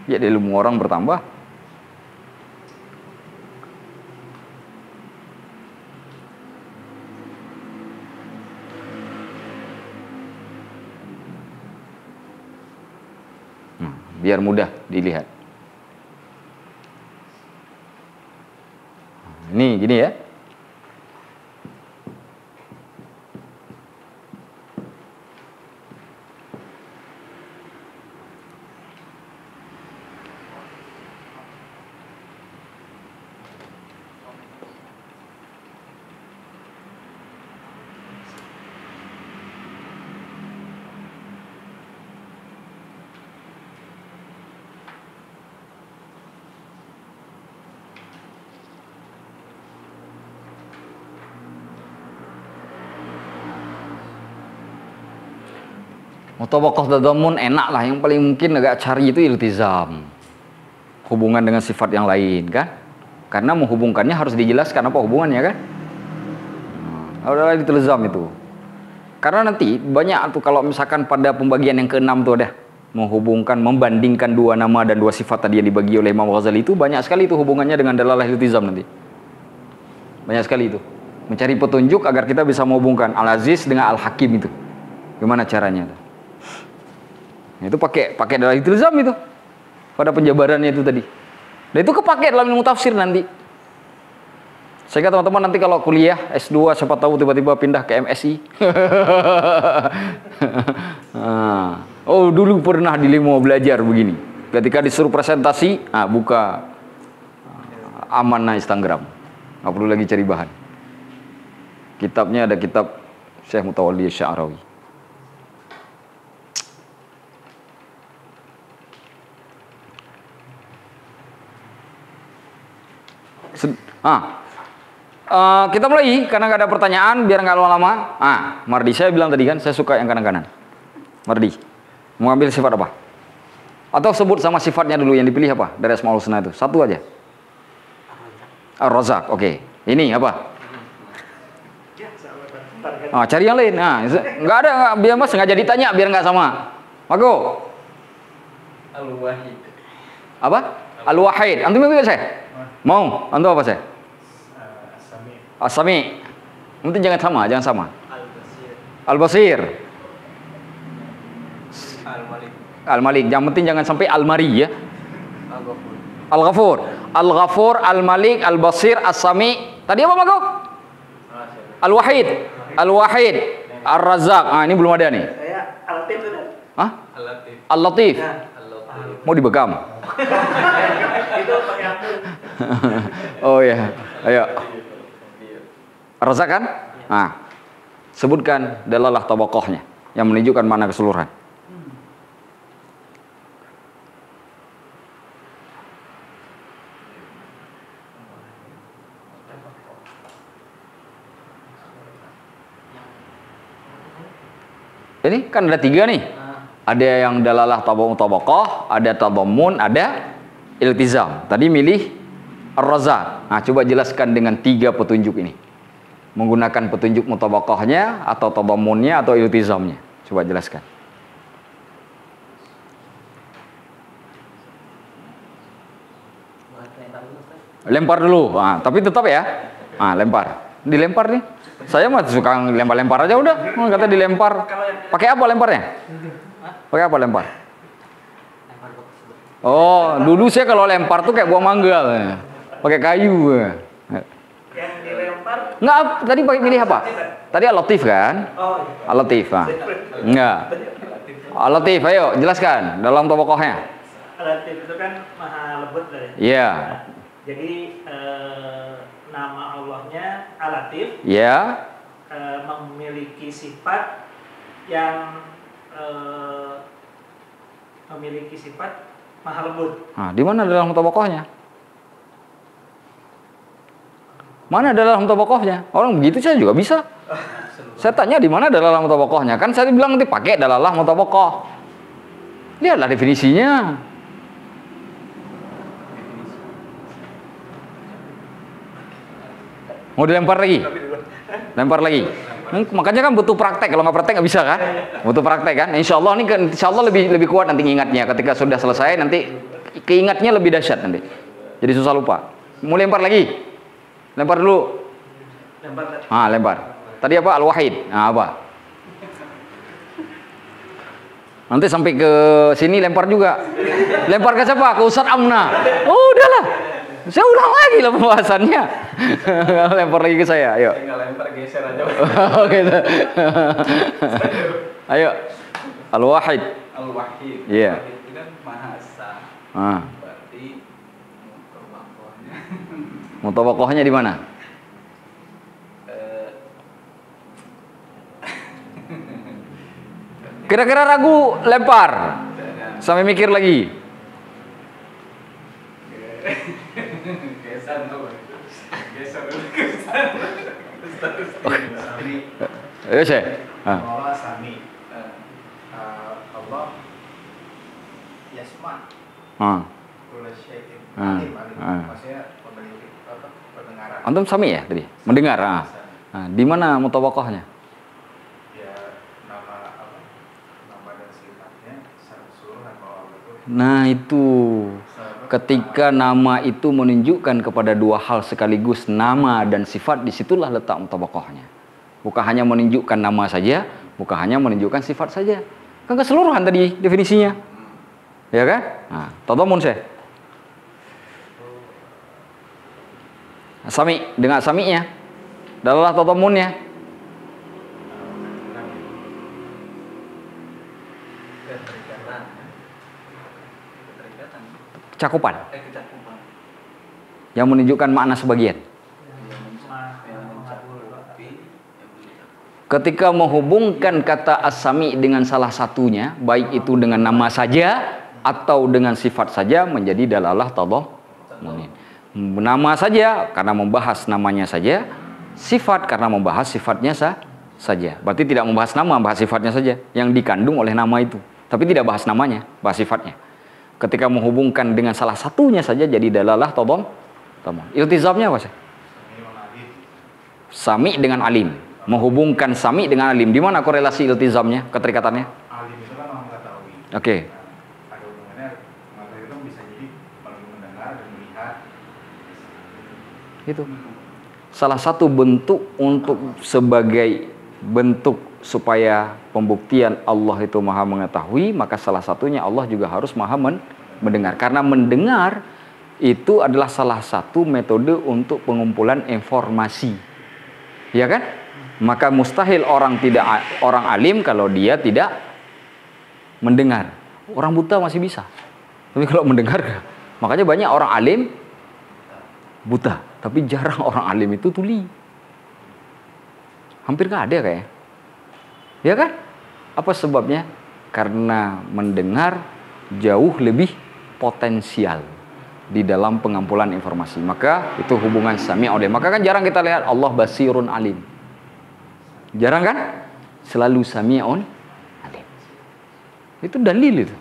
Biar ilmu orang bertambah. Biar mudah dilihat. Ini gini ya. Mutabaqah tadammun enak lah, yang paling mungkin agak cari itu iltizam. Hubungan dengan sifat yang lain kan? Karena menghubungkannya harus dijelaskan apa hubungannya kan? Udahlah iltizam itu. Karena nanti banyak tuh kalau misalkan pada pembagian yang ke-6 tuh ada menghubungkan, membandingkan dua nama dan dua sifat tadi yang dibagi oleh Imam Ghazali itu banyak sekali itu hubungannya dengan dalalah iltizam nanti. Banyak sekali itu. Mencari petunjuk agar kita bisa menghubungkan Al-Aziz dengan Al-Hakim itu. Gimana caranya? Itu pakai dalam iltizam itu pada penjabarannya itu tadi. Dan itu kepake dalam ilmu tafsir nanti. Sehingga teman-teman nanti kalau kuliah S2 siapa tahu tiba-tiba pindah ke MSI. Oh dulu pernah di Limo belajar begini. Ketika disuruh presentasi, buka Amanah Instagram. Nggak perlu lagi cari bahan. Kitabnya ada kitab Syekh Mutawalli Sya'rawi. Kita mulai karena nggak ada pertanyaan biar nggak lama-lama. Mardi, saya bilang tadi kan saya suka yang kanan-kanan. Mardi, mau ambil sifat apa? Atau sebut sama sifatnya dulu yang dipilih apa dari Asmaul Husna itu? Satu aja. Ar-Razzaq, oke. Ini apa? Cari yang lain. Nggak ada, biar mas nggak jadi tanya biar nggak sama. Mako. Al-Wahid. Apa? Al-Wahid. Antum mau saya? Mau? Antum apa saya? As-Sami. Mungkin jangan sama. Al-Basir. Al-Malik. Yang penting jangan sampai Al-Mari ya. Al-Ghafur. Al-Ghafur, Al-Malik, Al-Basir, As-Sami. Tadi apa Magok? Al-Wahid. Al-Wahid. Ar-Razzaq. Ini belum ada nih. Saya Al-Latif sudah. Al-Latif. Al-Latif. Mau dibekam? Itu pakai aku. Oh ya. Ayo. Ar-Razzaq kan? Sebutkan dalalah tabaqahnya yang menunjukkan mana keseluruhan. Ini kan ada 3 nih. Ada yang dalalah tabaqah, ada tadammun, ada iltizam. Tadi milih ar-razak. Nah, coba jelaskan dengan 3 petunjuk ini. Menggunakan petunjuk mutabaqahnya atau tadammunnya atau iltizamnya. Coba jelaskan. Lempar dulu. Nah, tapi tetap ya. Nah, lempar. Dilempar nih. Saya mah suka lempar-lempar aja udah. Kata dilempar. Pakai apa lemparnya? Pakai apa lempar? Oh, dulu saya kalau lempar tuh kayak buah mangga. Pakai kayu. Yang dilempar. Enggak, tadi pakai milih apa? Tadi al-latif kan? Oh, iya. Al-latif. Nah. Enggak. Al-latif, ayo jelaskan dalam tokohnya. Al-latif itu kan maha lembut dari. Iya. Jadi nama Allahnya Al-Latif. Iya. Memiliki sifat yang memiliki sifat maha lembut. Nah, di mana dalam tokohnya? Mana dalam tokohnya? Orang begitu saya juga bisa. Saya tanya di mana dalam tokohnya? Kan saya bilang nanti pakai dalalah mutabakoh. Lihatlah definisinya. Mau dilempar lagi? Lempar lagi. Makanya kan butuh praktek. Kalau nggak praktek nggak bisa kan? Butuh praktek kan? Insya Allah ini insya Allah lebih kuat nanti ingatnya. Ketika sudah selesai nanti keingatnya lebih dahsyat nanti. Jadi susah lupa. Mau lempar lagi? Lempar dulu. Lempar. Tadi apa? Al-Wahid. Nah, apa? Nanti sampai ke sini lempar juga. Lempar ke siapa? Ke Ustadz Amna. Oh, udahlah. Saya ulang lagi lah pembahasannya. Lempar lagi ke saya, ayo. Tinggal lempar geser aja. Oh, gitu. Ayo. Al-Wahid. Al-Wahid. Iya. Al-Wahid itu kan Maha Esa. Berarti mutabaqahnya. Mutabaqahnya di mana? Kira-kira ragu lempar. Sampai mikir lagi. Geser dulu. Ayo saya. Allah Sami. Allah Yasma. Kullu syai'in. Alim. Maksudnya pendengaran. Antum sami ya tadi? Mendengar. Di mana mutabaqahnya? Ya nama dan sifatnya keseluruhan bahwa itu. Nah, itu. Ketika nama itu menunjukkan kepada 2 hal sekaligus, nama dan sifat, disitulah letak mutabaqahnya. Bukan hanya menunjukkan nama saja, bukan hanya menunjukkan sifat saja. Kan keseluruhan tadi definisinya. Ya kan? Nah, tadamun saya. Sami, dengan sami'nya. Dalalah tadamunnya. Cakupan. Yang menunjukkan makna sebagian. Ketika menghubungkan kata as-sami dengan salah satunya, baik itu dengan nama saja atau dengan sifat saja, menjadi dalalah tadammun. Nama saja karena membahas namanya saja, sifat karena membahas sifatnya saja. Berarti tidak membahas nama, bahas sifatnya saja yang dikandung oleh nama itu. Tapi tidak bahas namanya, bahas sifatnya. Ketika menghubungkan dengan salah satunya saja jadi dalalah tadammun. Iltizamnya apa sih? Sami dengan alim. Menghubungkan sami dengan alim. Di mana korelasi iltizamnya, keterikatannya? Alim itu kan mengetahui. Oke. Ada hubungannya, mengetahui itu bisa jadi mendengar dan melihat. Itu. Salah satu bentuk untuk sebagai bentuk supaya pembuktian Allah itu maha mengetahui, maka salah satunya Allah juga harus maha mendengar. Karena mendengar itu adalah salah satu metode untuk pengumpulan informasi. Ya kan? Maka mustahil orang alim kalau dia tidak mendengar. Orang buta masih bisa. Tapi kalau mendengar, makanya banyak orang alim buta, tapi jarang orang alim itu tuli. Hampir nggak ada kayaknya. Ya kan? Apa sebabnya? Karena mendengar jauh lebih potensial di dalam pengumpulan informasi. Maka itu hubungan sami oleh. Maka kan jarang kita lihat Allah basirun alim. Jarang kan? Selalu sami'un Itu dalil itu.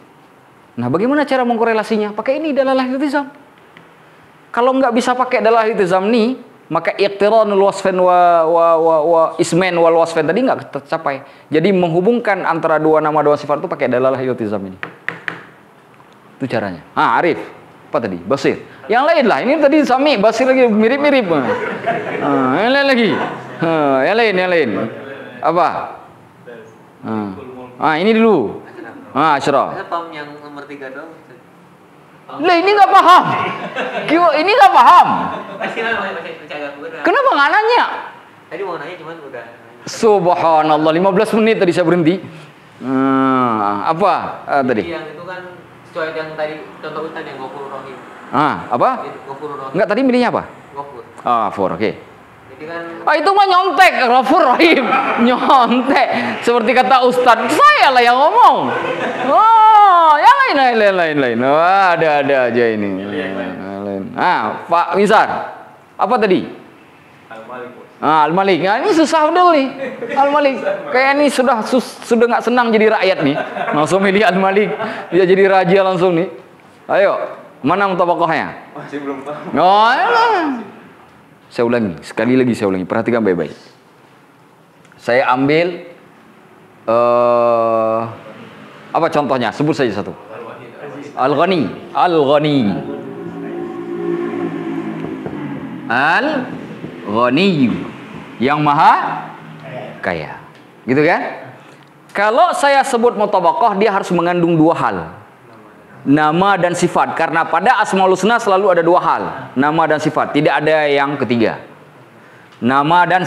Nah, bagaimana cara mengkorelasinya? Pakai ini dalalah iltizam. Kalau nggak bisa pakai dalalah iltizam nih, maka iqtiranul wasfain wa ismain wal wasfain tadi nggak tercapai. Jadi menghubungkan antara dua nama dua sifat itu pakai dalalah iltizam ini. Itu caranya. Arif. Apa tadi? Basir. Yang lain lah. Ini tadi Sami, Basir lagi mirip-mirip. Yang lain lagi. Yang lain. Apa? Ini dulu. Asyraf. Saya paham yang nomor 3 doang. Lah ini nggak paham. Ini nggak paham. Masih agak kurang. Kenapa nggak nanya? Tadi mau nanya cuman udah. Subhanallah, 15 menit tadi saya berhenti. Apa tadi? Yang itu kan sesuai yang tadi contoh Ustaz yang Ghafurur Rahim. Apa? Ghafurur Rahim. Enggak, tadi milihnya apa? Ghafur. Ghafur, oke. Jadi kan Itu mah nyontek, Ghafur Rahim. Nyontek. Seperti kata Ustadz, saya lah yang ngomong. Yang lain. Ada aja ini. Pak Misar. Apa tadi? Al-Malik. Ini susah udah nih. Al-Malik. Kayak ini sudah nggak senang jadi rakyat nih. Langsung milih Al-Malik. Dia jadi raja langsung nih. Ayo, mana mutabaqahnya? Masih belum tahu. Saya ulangi, sekali lagi saya ulangi. Perhatikan baik-baik. Saya ambil apa contohnya? Sebut saja satu. Al-Ghani. Al-Ghani, yang maha kaya. Gitu kan? Kalau saya sebut mutabaqah, dia harus mengandung dua hal. Nama dan sifat. Karena pada Asmaul Husna selalu ada dua hal. Nama dan sifat. Tidak ada yang ketiga. Nama dan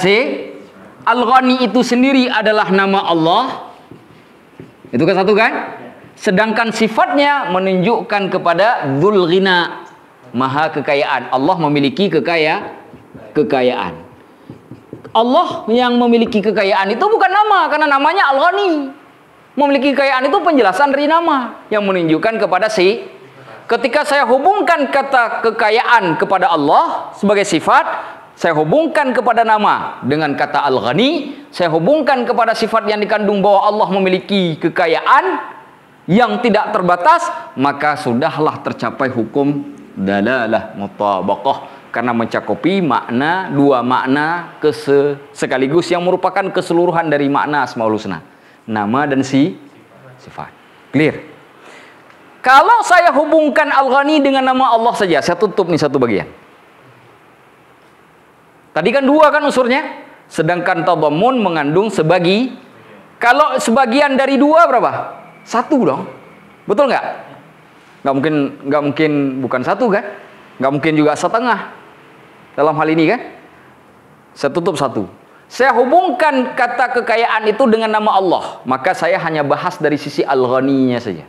Al-Ghani itu sendiri adalah nama Allah. Itu kan satu kan? Sedangkan sifatnya menunjukkan kepada Dzul Ghina, maha kekayaan. Allah memiliki kekayaan. Allah yang memiliki kekayaan itu bukan nama, karena namanya Al-Ghani. Memiliki kekayaan itu penjelasan dari nama yang menunjukkan kepada ketika saya hubungkan kata kekayaan kepada Allah sebagai sifat, saya hubungkan kepada nama dengan kata Al-Ghani, saya hubungkan kepada sifat yang dikandung bahwa Allah memiliki kekayaan yang tidak terbatas, maka sudahlah tercapai hukum dalalah mutabaqah, karena mencakupi dua makna sekaligus yang merupakan keseluruhan dari makna Asmaul Husna, nama dan sifat. Clear? Kalau saya hubungkan Al-Ghani dengan nama Allah saja, saya tutup nih satu bagian. Tadi kan dua kan unsurnya, sedangkan tadammun mengandung sebagi. Kalau sebagian dari dua berapa? Satu dong. Betul nggak? Nggak mungkin bukan satu kan? Nggak mungkin juga setengah. Dalam hal ini kan? Saya tutup satu. Saya hubungkan kata kekayaan itu dengan nama Allah, maka saya hanya bahas dari sisi Al-Ghani-nya saja.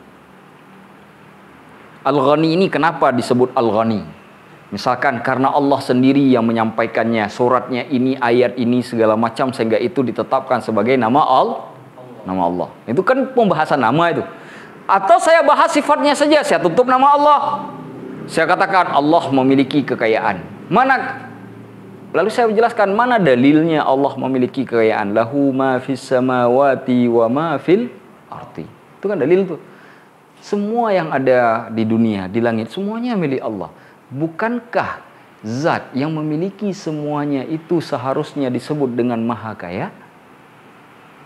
Al-Ghani ini kenapa disebut Al-Ghani? Misalkan karena Allah sendiri yang menyampaikannya, suratnya ini, ayat ini, segala macam, sehingga itu ditetapkan sebagai nama Allah. Itu kan pembahasan nama itu. Atau saya bahas sifatnya saja, saya tutup nama Allah. Saya katakan Allah memiliki kekayaan. Lalu saya menjelaskan mana dalilnya Allah memiliki kekayaan. Lahu ma fis samawati wa ma fil ardi. Itu kan dalil itu. Semua yang ada di dunia, di langit, semuanya milik Allah. Bukankah zat yang memiliki semuanya itu seharusnya disebut dengan maha kaya?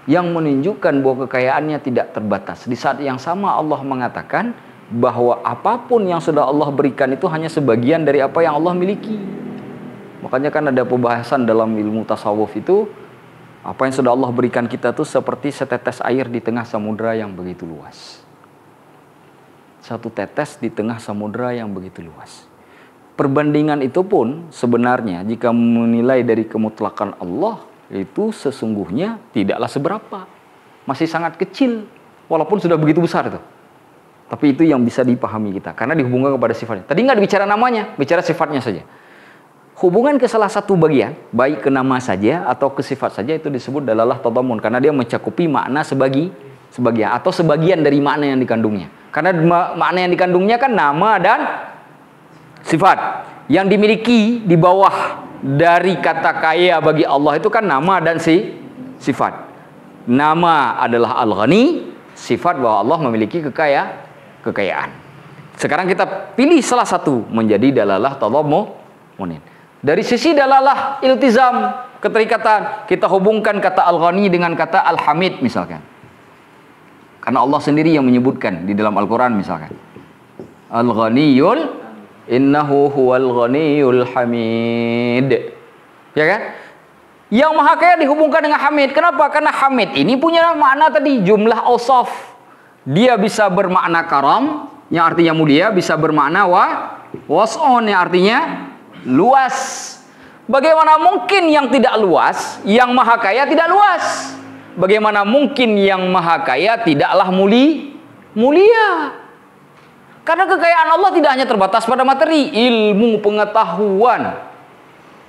Yang menunjukkan bahwa kekayaannya tidak terbatas. Di saat yang sama Allah mengatakan bahwa apapun yang sudah Allah berikan itu hanya sebagian dari apa yang Allah miliki. Makanya kan ada pembahasan dalam ilmu tasawuf itu, apa yang sudah Allah berikan kita itu seperti setetes air di tengah samudra yang begitu luas. Satu tetes di tengah samudra yang begitu luas. Perbandingan itu pun sebenarnya jika menilai dari kemutlakan Allah itu sesungguhnya tidaklah seberapa. Masih sangat kecil walaupun sudah begitu besar itu. Tapi itu yang bisa dipahami kita karena dihubungkan kepada sifatnya. Tadi nggak bicara namanya, bicara sifatnya saja. Hubungan ke salah satu bagian, baik ke nama saja atau ke sifat saja, itu disebut dalalah tadammun karena dia mencakupi makna sebagian atau sebagian dari makna yang dikandungnya. Karena makna yang dikandungnya kan nama dan sifat. Yang dimiliki di bawah dari kata kaya bagi Allah itu kan nama dan sifat. Nama adalah Al-Ghani, sifat bahwa Allah memiliki kekayaan. Sekarang kita pilih salah satu menjadi dalalah tadammunin. Dari sisi dalalah iltizam, keterikatan, kita hubungkan kata Al-Ghani dengan kata Al-Hamid misalkan. Karena Allah sendiri yang menyebutkan di dalam Al-Quran misalkan. Al-Ghaniyul innahu huwal ghaniyul hamid. Ya kan? Yang maha kaya dihubungkan dengan Hamid. Kenapa? Karena Hamid ini punya makna tadi, jumlah awsaf. Dia bisa bermakna karam, yang artinya mulia, bisa bermakna was'on, yang artinya luas. Bagaimana mungkin yang tidak luas, yang maha kaya tidak luas? Bagaimana mungkin yang maha kaya tidaklah mulia? Karena kekayaan Allah tidak hanya terbatas pada materi, ilmu, pengetahuan.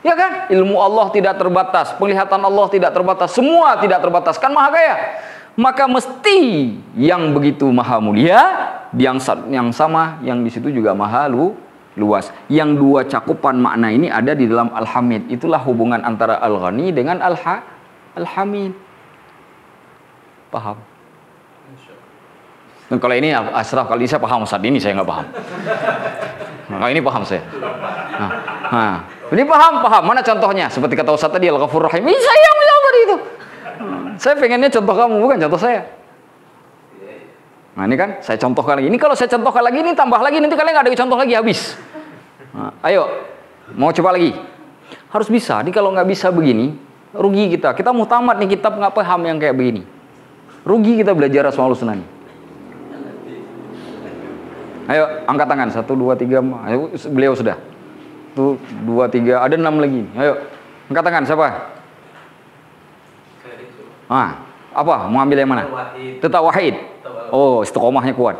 Ya kan? Ilmu Allah tidak terbatas, penglihatan Allah tidak terbatas, semua tidak terbatas, kan maha kaya. Maka mesti yang begitu maha mulia, yang sama, yang di situ juga maha luas. Yang dua cakupan makna ini ada di dalam Al-Hamid. Itulah hubungan antara Al-Ghani dengan Al-Hamid. Paham? Dan kalau ini Ashraf, kalau ini saya paham, saat ini saya nggak paham. Nah, kalau ini paham saya. Ini paham. Mana contohnya? Seperti kata Ustaz tadi, Al-Ghafur Rahim. Ini saya yang bilang tadi itu. Saya pengennya contoh kamu, bukan contoh saya. Nah ini kan, saya contohkan lagi. Ini kalau saya contohkan lagi, ini tambah lagi, nanti kalian nggak ada contoh lagi, habis. Nah, ayo, mau coba lagi. Harus bisa. Ini kalau nggak bisa begini, rugi kita. Kita mau tamat nih, kitab nggak paham yang kayak begini. Rugi kita belajar Asmaul Husna. Ayo, angkat tangan. 1, 2, 3. Ayo, beliau sudah. 1, 2, 3. Ada 6 lagi. Ayo, angkat tangan. Siapa? Apa? Mau ambil yang mana? Tetap wahid. Oh, istiqomahnya kuat.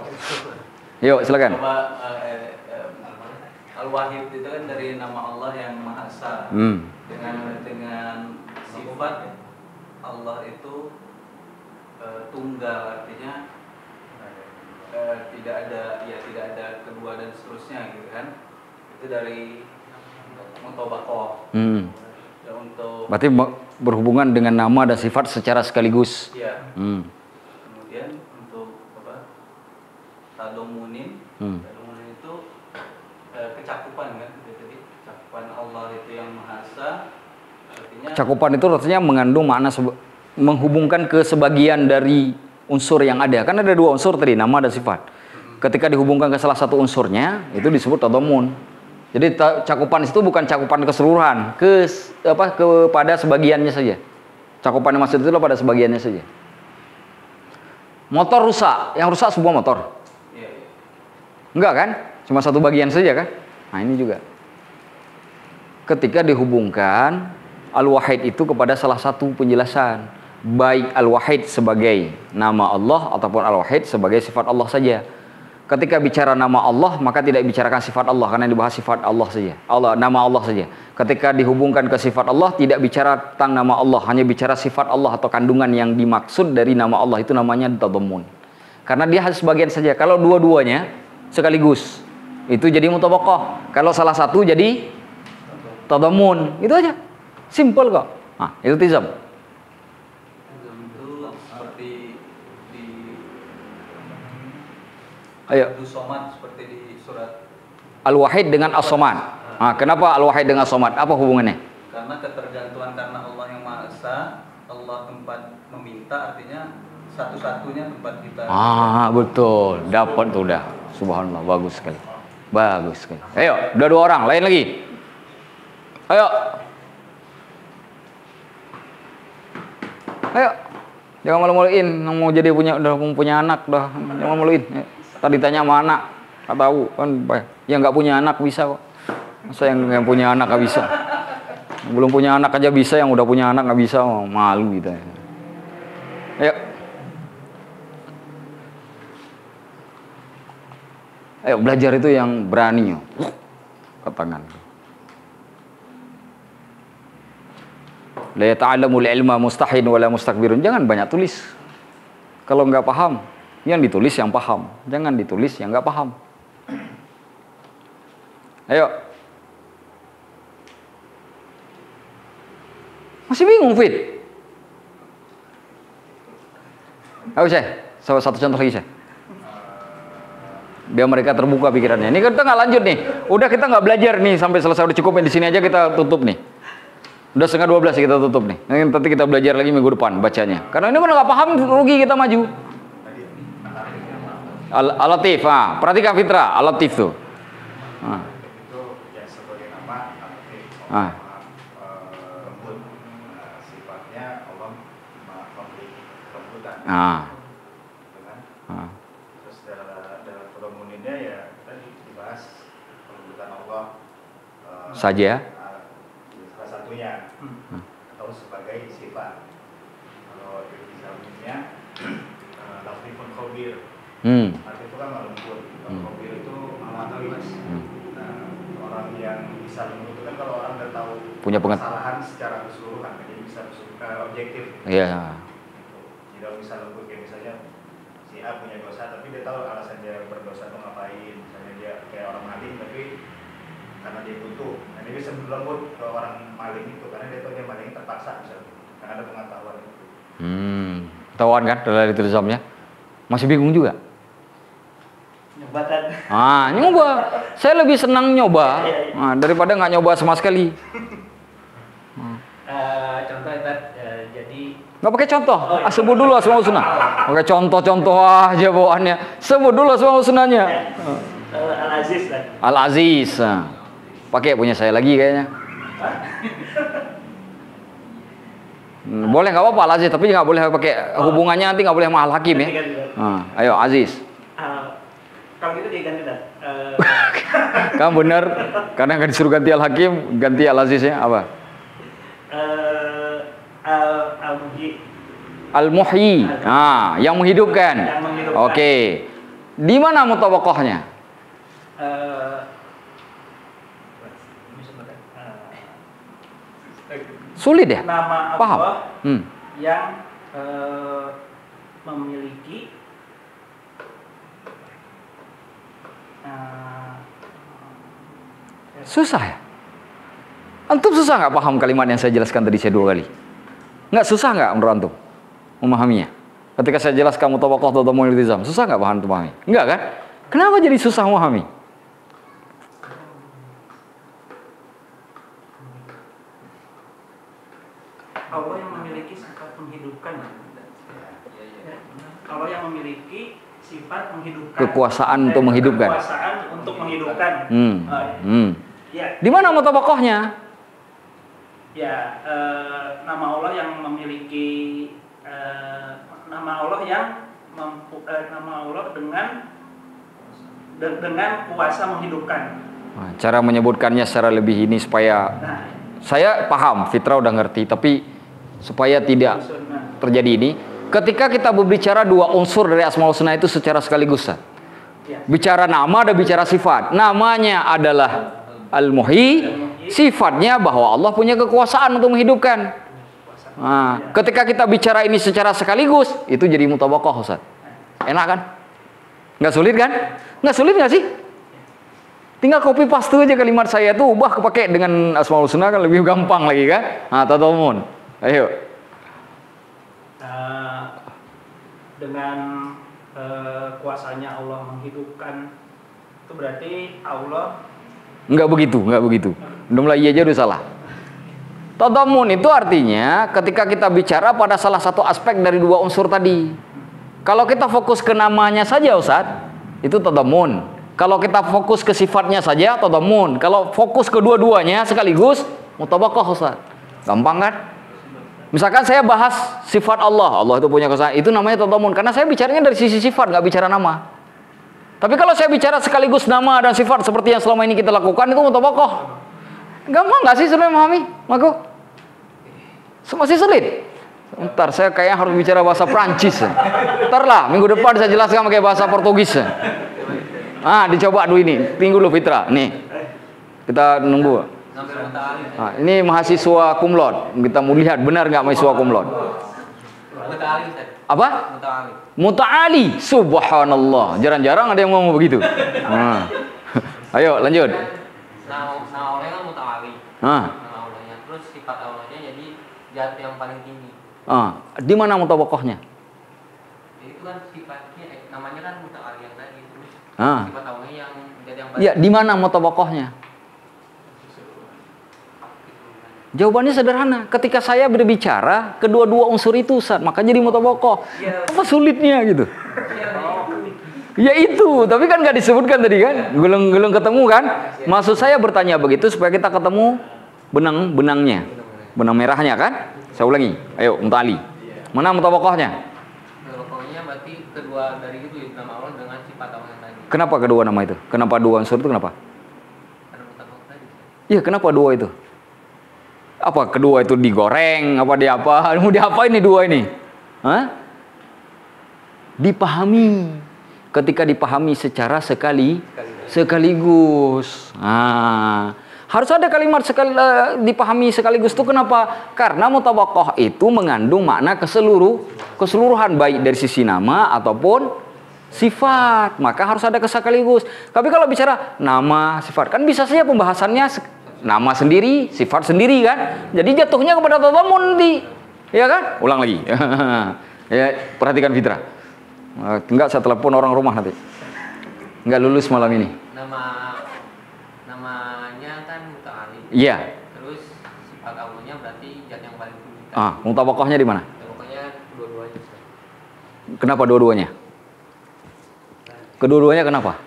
Yuk, silakan. Al-Wahid itu kan dari nama Allah yang Maha Esa. Dengan sifat Allah itu tunggal, artinya tidak ada kedua dan seterusnya gitu kan. Itu dari Mutabaqah. Berarti berhubungan dengan nama dan sifat secara sekaligus. Iya. Kemudian untuk apa? Tadamunin. Tadamunin itu kecakupan kan? Jadi cakupan Allah itu yang Maha Esa. Artinya cakupan itu artinya mengandung makna menghubungkan ke sebagian dari unsur yang ada. Kan ada 2 unsur tadi, nama dan sifat. Ketika dihubungkan ke salah satu unsurnya, itu disebut tadamun. Jadi cakupan itu bukan cakupan keseluruhan, kepada sebagiannya saja. Cakupan yang maksud itu pada sebagiannya saja. Motor rusak, yang rusak sebuah motor. Enggak kan? Cuma satu bagian saja kan? Nah ini juga. Ketika dihubungkan Al-Wahid itu kepada salah satu penjelasan, baik Al-Wahid sebagai nama Allah ataupun Al-Wahid sebagai sifat Allah saja. Ketika bicara nama Allah, maka tidak bicarakan sifat Allah, karena dibahas sifat Allah saja. Nama Allah saja. Ketika dihubungkan ke sifat Allah, tidak bicara tentang nama Allah, hanya bicara sifat Allah atau kandungan yang dimaksud dari nama Allah, itu namanya tadammun. Karena dia hanya sebagian saja. Kalau dua-duanya sekaligus, itu jadi mutabaqah. Kalau salah satu jadi tadammun. Itu aja. Simple kok. Nah, itu iltizam. Ayo. Somad seperti di surat Al-Wahid dengan As-Somad. Nah, kenapa Al-Wahid dengan As-Somad? Apa hubungannya? Karena ketergantungan karena Allah yang Maha Esa, Allah tempat meminta, artinya satu-satunya tempat kita. Betul. Dapat tuh udah. Subhanallah, bagus sekali. Bagus sekali. Ayo, udah 2 orang, lain lagi. Ayo. Ayo. Jangan malu-maluin, mau jadi punya anak, jangan malu-maluin. Tadi tanya sama anak, nggak tahu kan, yang nggak punya anak bisa kok. Masa yang punya anak nggak bisa? Belum punya anak aja bisa, yang udah punya anak nggak bisa, malu gitu. Ayo, ayo belajar itu yang berani, ke tangan. La ta'allamul ilma mustahin wala mustakbirun. Jangan banyak tulis. Kalau nggak paham, yang ditulis yang paham. Jangan ditulis yang nggak paham. Ayo. Masih bingung, Fit? Ayo, Satu contoh lagi saya. Biar mereka terbuka pikirannya. Ini kita nggak lanjut nih. Udah kita nggak belajar nih sampai selesai. Udah cukup di sini aja kita tutup nih. Udah 11:30 kita tutup nih. Nanti kita belajar lagi minggu depan bacanya. Karena ini kalau nggak paham rugi kita maju. Al-Latif, perhatikan Fitra, Al-Latif tuh. Itu ya sebagai nama Al-Latif. Lembut. Sifatnya Allah memberi kelembutan. Terus dalam kelembutannya ya tadi dibahas kelembutan Allah Saja. salah satunya atau sebagai sifat. Kalau di dalamnya Latifun Khabir. Latif itu kan lembut. Khabir itu amat. Nah, orang yang bisa lembut itu kan kalau orang udah tahu Punya kesalahan secara keseluruhan, jadi bisa objektif. Iya. Tidak bisa lembut kayak misalnya si A punya dosa tapi dia tahu alasan dia berdosa itu ngapain. Misalnya dia kayak orang maling tapi karena dia butuh. Nah, dia bisa lembut ke orang maling itu karena dia tahu dia maling terpaksa misalnya. Karena ada pengetahuan itu. Ketahuan kan dari tulisannya? Masih bingung juga. Nyobatan. Nyoba. Saya lebih senang nyoba daripada nggak nyoba sama sekali. Contoh jadi Nggak pakai contoh. Sebut dulu asmaul husna. Pakai contoh-contoh aja bawaannya. Sebut dulu asmaul husnanya. Al-Aziz kan. Al-Aziz. Pakai punya saya lagi kayaknya. Boleh nggak apa-apa Al-Aziz, tapi nggak boleh pakai hubungannya nanti nggak boleh sama Al-Hakim ya. Ayo Aziz. Kalau gitu diganti dan. Kamu benar, karena nggak disuruh ganti Al-Hakim, ganti Al-Aziz ya apa? Al-Muhyi. Al-Muhyi. Yang menghidupkan. Yang menghidupkan. Oke. Di mana mutabaqahnya? Sulit ya? Nama Allah Paham? yang memiliki susah ya? Antum susah nggak paham kalimat yang saya jelaskan tadi saya 2 kali? Nggak susah nggak menurut antum memahaminya? Ketika saya jelaskan mutabaqah tadammun iltizam, susah nggak paham antum memahami? Enggak kan? Kenapa jadi susah memahami? Allah yang memiliki sifat menghidupkan. Allah yang memiliki sifat menghidupkan. Kekuasaan untuk menghidupkan. Kekuasaan untuk menghidupkan. Ya. Di mana mutabaqahnya? Ya, nama Allah yang memiliki nama Allah yang nama Allah dengan kuasa menghidupkan. Cara menyebutkannya secara lebih ini supaya saya paham, Fitra udah ngerti, tapi supaya tidak terjadi ini, ketika kita berbicara 2 unsur dari Asmaul Husna itu secara sekaligus, bicara nama dan bicara sifat. Namanya adalah Al-Muhyi, sifatnya bahwa Allah punya kekuasaan untuk menghidupkan. Ketika kita bicara ini secara sekaligus, itu jadi mutabaqah, Ustaz. Enak kan? Nggak sulit kan? Nggak sulit nggak sih? Tinggal copy paste aja kalimat saya tuh ubah kepake dengan Asmaul Husna kan lebih gampang lagi kan? Tadammun. Ayo. Dengan kuasanya Allah menghidupkan itu berarti Allah enggak begitu. Udah mulai aja udah salah. Tadammun itu artinya ketika kita bicara pada salah satu aspek dari 2 unsur tadi. Kalau kita fokus ke namanya saja Ustaz, itu tadammun. Kalau kita fokus ke sifatnya saja, tadammun. Kalau fokus kedua-duanya sekaligus, mutabaqah Ustaz. Gampang kan? Misalkan saya bahas sifat Allah. Allah itu punya kekuasaan. Itu namanya tadammun. Karena saya bicaranya dari sisi sifat, nggak bicara nama. Tapi kalau saya bicara sekaligus nama dan sifat seperti yang selama ini kita lakukan, itu mutabaqah. Gampang nggak sih sebenarnya memahami? Maku? Masih sulit. Ntar saya kayaknya harus bicara bahasa Prancis. Ntar lah, minggu depan saya jelaskan pakai bahasa Portugis. Dicoba dulu ini. Tunggu dulu Fitra. Nih. Kita nunggu. Ini mahasiswa kumlot. Kita mau lihat benar nggak mahasiswa kumlot. Apa? Muta'ali. Subhanallah. Jarang-jarang ada yang ngomong begitu. Ayo lanjut. Nama Allahnya kan muta'ali. Nama Allahnya. Terus sifat Allahnya jadi zat yang paling tinggi. Di mana mutabaqahnya? Itu kan sifatnya, namanya kan muta'ali yang tadi, terus Ah. sifat Allahnya yang jadi yang Ya, di mana mutabakohnya? Jawabannya sederhana. Ketika saya berbicara, kedua-dua unsur itu, Ustaz, maka jadi mutabakoh. Apa sulitnya gitu? Ya itu, tapi kan nggak disebutkan tadi kan, geleng-geleng ketemu kan. Maksud saya bertanya begitu supaya kita ketemu benang-benangnya, benang merahnya kan. Saya ulangi, ayo muta'ali. Mana mutabakohnya? pokoknya berarti kedua dari itu nama Allah dengan sifat Allah yang tadi. Kenapa kedua nama itu? Kenapa dua unsur itu kenapa? Ada mutabakoh tadi. Iya, kenapa dua itu? Apa kedua itu digoreng? Apa di apa? Mau diapain nih dua ini? Hah? Dipahami. Ketika dipahami secara sekaligus. Nah, harus ada kalimat dipahami sekaligus itu kenapa? Karena mutabakoh itu mengandung makna keseluruhan baik dari sisi nama ataupun sifat. Maka harus ada sekaligus. Tapi kalau bicara nama, sifat kan bisa saja pembahasannya nama sendiri, sifat sendiri kan. Jadi jatuhnya kepada tadammun nanti. Ya kan? Ulang lagi. Ya, perhatikan Fitra. Enggak, saya telepon orang rumah nanti. Enggak lulus malam ini. Namanya kan muta'ali. Iya. Terus sifat Allahnya berarti zat yang paling tinggi. Mutabakohnya di mana? Pokoknya dua-duanya. Kenapa dua-duanya? Kedua-duanya kenapa?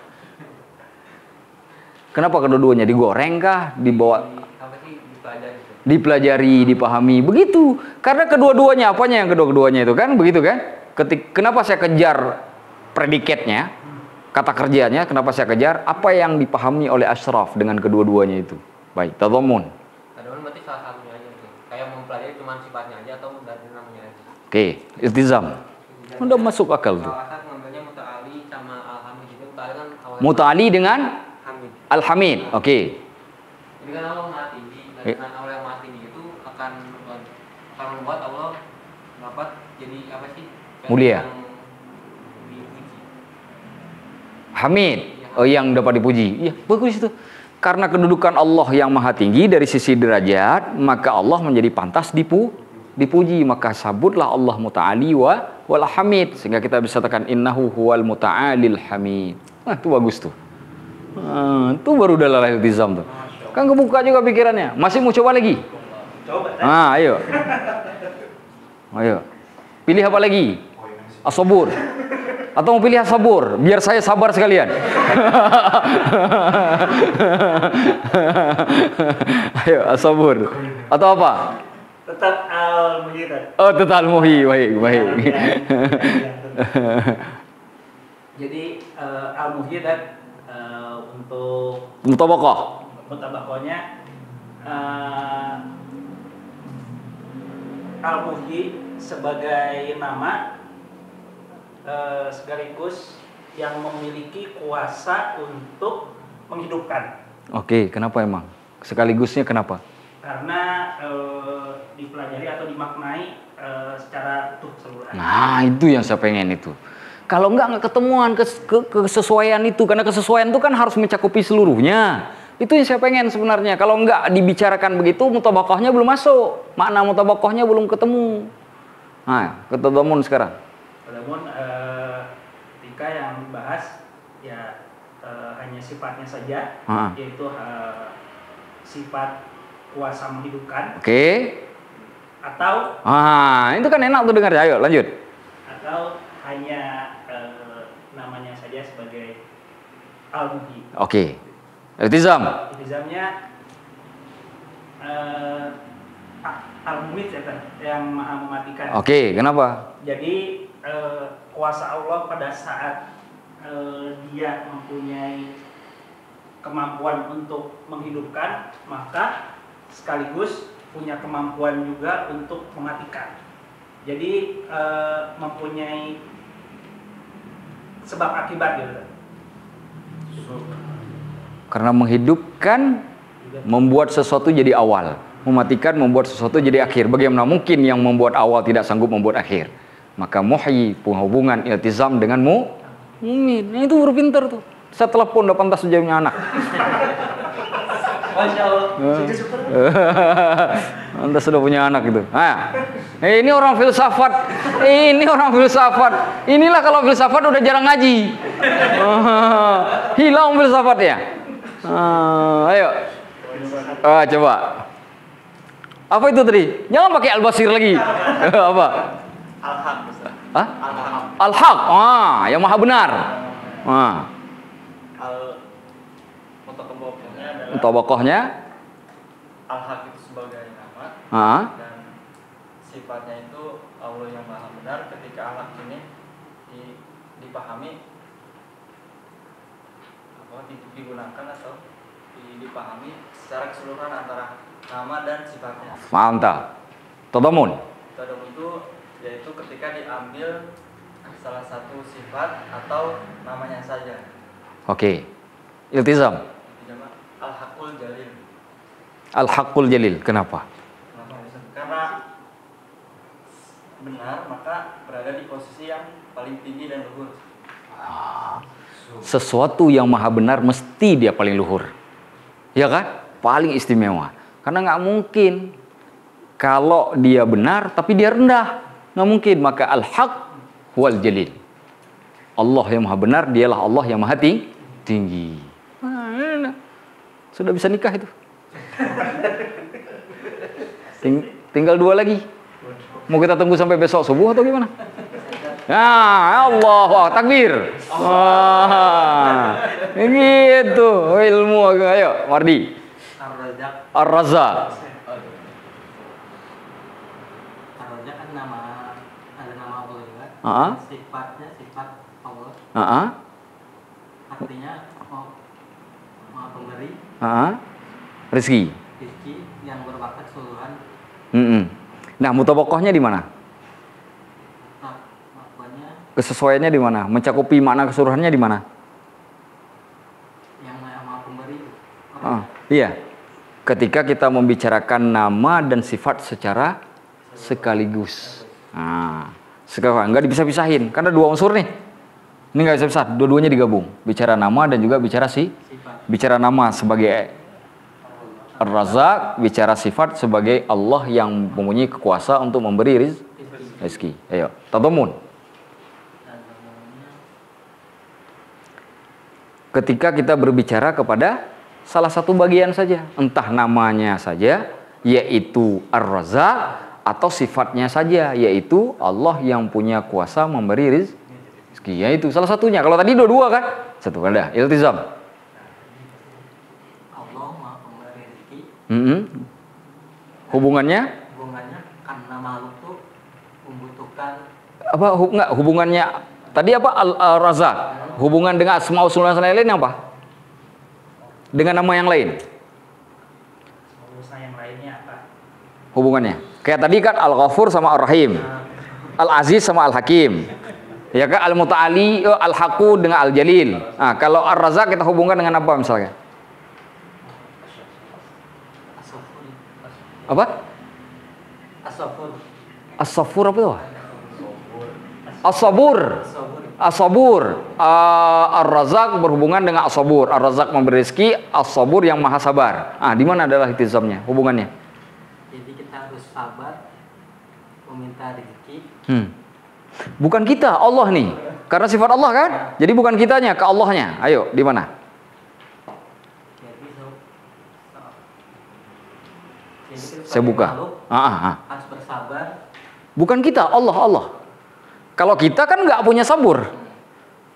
Kenapa kedua-duanya? Digoreng kah? Dibawa? Apa sih dipelajari? Dipelajari, dipahami. Begitu. Karena kedua-duanya, apanya yang kedua-duanya itu kan? Begitu kan? Kenapa saya kejar predikatnya, kata kerjanya, kenapa saya kejar? Apa yang dipahami oleh asyraf dengan kedua-duanya itu? Baik, tadammun. Tadammun berarti salah satunya aja tuh. Kayak mempelajari cuma sifatnya aja atau dari namanya aja. Oke, iltizam. Udah masuk akal tuh. Kalau asal ngambilnya muta'ali sama al-hamid itu muta'ali kan awalnya Muta'ali dengan hamid. al-hamid. Oke. Jadi kan Allah Maha Tinggi, dan dengan Allah yang Maha Tinggi itu akan membuat Allah dapat jadi apa sih? Mulia. Hamid. Oh, yang dapat dipuji. Iya, bagus itu. Karena kedudukan Allah yang Maha Tinggi dari sisi derajat, maka Allah menjadi pantas dipuji. Maka sabutlah Allah muta'ali wal hamid, sehingga kita bisa katakan innahu huwal muta'alil hamid. Itu bagus tuh. Itu baru dalam iltizam tuh. Kan kebuka juga pikirannya. Masih mau coba lagi? Coba. Ayo. Ayo. Pilih apa lagi? As-sabur. Atau mau pilih as-sabur? Biar saya sabar sekalian. Ayo, as-sabur. Atau apa? Tetap al-muhyidat. Oh, tetap al-muhyi. Baik. Jadi al-muhyidat untuk mutabakohnya al-muhyi sebagai nama sekaligus yang memiliki kuasa untuk menghidupkan. Oke, kenapa emang? Sekaligus,nya kenapa? Karena dipelajari atau dimaknai secara utuh keseluruhan. Nah, itu yang saya pengen itu. Kalau nggak ketemuan kesesuaian itu, karena kesesuaian itu kan harus mencakupi seluruhnya. Itu yang saya pengen sebenarnya. Kalau nggak dibicarakan begitu, mutabakohnya belum masuk. Makna mutabakohnya belum ketemu. Nah, ketemu sekarang. Namun ketika yang dibahas ya hanya sifatnya saja, yaitu sifat kuasa menghidupkan. Oke. Atau itu kan enak tuh dengar. Ayo lanjut. Atau hanya namanya saja sebagai al-muhyi. Oke. Iltizam. Iltizamnya al-mumit yang maha mematikan. Oke, kenapa? Jadi kuasa Allah pada saat dia mempunyai kemampuan untuk menghidupkan, maka sekaligus punya kemampuan juga untuk mematikan. Jadi mempunyai sebab akibat gitu. Karena menghidupkan membuat sesuatu jadi awal, mematikan membuat sesuatu jadi akhir. Bagaimana mungkin yang membuat awal tidak sanggup membuat akhir? Maka muhyi, penghubungan iltizam dengan mumin. Nah, itu baru pinter tuh. Saya telepon udah pantas sudah punya anak. Masya Allah. Pantas sudah punya anak itu. Ini orang filsafat. Ini orang filsafat. Inilah kalau filsafat udah jarang ngaji. Hilang filsafatnya. Ayo. Coba. Apa itu tadi? Jangan pakai al-basir lagi. Apa? Al-haq. Hah? Al-haq. Al-haq. Yang maha benar. Mutabaqahnya adalah Mutabaqahnya al-haq itu sebagai nama. Dan sifatnya itu Allah yang maha benar. Ketika al-haq ini dipahami digunakan atau dipahami secara keseluruhan antara nama dan sifatnya. Mantap. Tadamun. Tadamun itu yaitu ketika diambil salah satu sifat atau namanya saja. Oke. Iltizam. Al-Haqqul Jalil. Al-Haqqul Jalil. Kenapa? Karena benar maka berada di posisi yang paling tinggi dan luhur. Sesuatu yang maha benar mesti dia paling luhur. Ya kan? Paling istimewa. Karena nggak mungkin kalau dia benar tapi dia rendah. Nggak mungkin. Maka al-haq wal jalil. Allah yang maha benar, dialah Allah yang maha tinggi. Sudah bisa nikah itu. Tinggal 2 lagi. Mau kita tunggu sampai besok subuh atau gimana? Allah, takbir. Gitu ilmu. Ayo, Mardi. Ar-Razzaq. Ar-Razzaq kan ada nama Allah juga. Sifatnya sifat Allah. Artinya maha pemberi. Rezeki. Rezeki yang berbakat keseluruhan. Nah, mutabaqahnya di mana? Kesesuaiannya di mana? Mencakupi makna keseluruhannya di mana? Yang maha pemberi. Iya. Ketika kita membicarakan nama dan sifat secara sekaligus. Sekarang nggak dipisah-pisahin, karena 2 unsur nih. Ini nggak bisa pisah, dua-duanya digabung. Bicara nama dan juga bicara bicara nama sebagai Ar-Razzaq, bicara sifat sebagai Allah yang mempunyai kekuasa untuk memberi rezeki. Ayo, tadamun. Ketika kita berbicara kepada salah satu bagian saja, entah namanya saja, yaitu Ar-Razzaq, atau sifatnya saja, yaitu Allah yang punya kuasa memberi rezeki. Yaitu salah satunya. Kalau tadi 2 kan? Satu ada iltizam. Allah maha pemberi rezeki. Hubungannya karena makhluk itu membutuhkan apa? Enggak, hubungannya tadi apa? Al-Razzaq. Hubungan dengan asmaul husna yang lain apa? Dengan nama yang lain. Yang lainnya apa? Hubungannya. Kayak tadi kan Al-Ghafur sama Ar-Rahim. Al-Aziz sama Al-Hakim. Ya kan, Al-Muta'ali, Al-Haqqu dengan Al-Jalil. Nah, kalau Ar-Razzaq kita hubungkan dengan apa misalnya? Apa? As-Safur apa itu? As-Sabur. As-Sabur. Ar-Razzaq berhubungan dengan As-Sabur. Ar-Razzaq memberi rezeki, As-Sabur yang maha sabar. Di mana adalah iltizamnya, hubungannya? Jadi kita harus sabar meminta rezeki. Bukan kita, Allah nih. Karena sifat Allah kan? Jadi bukan kitanya, ke Allahnya. Ayo, di mana? Saya buka. Harus bersabar. Bukan kita, Allah. Kalau kita kan nggak punya sabur.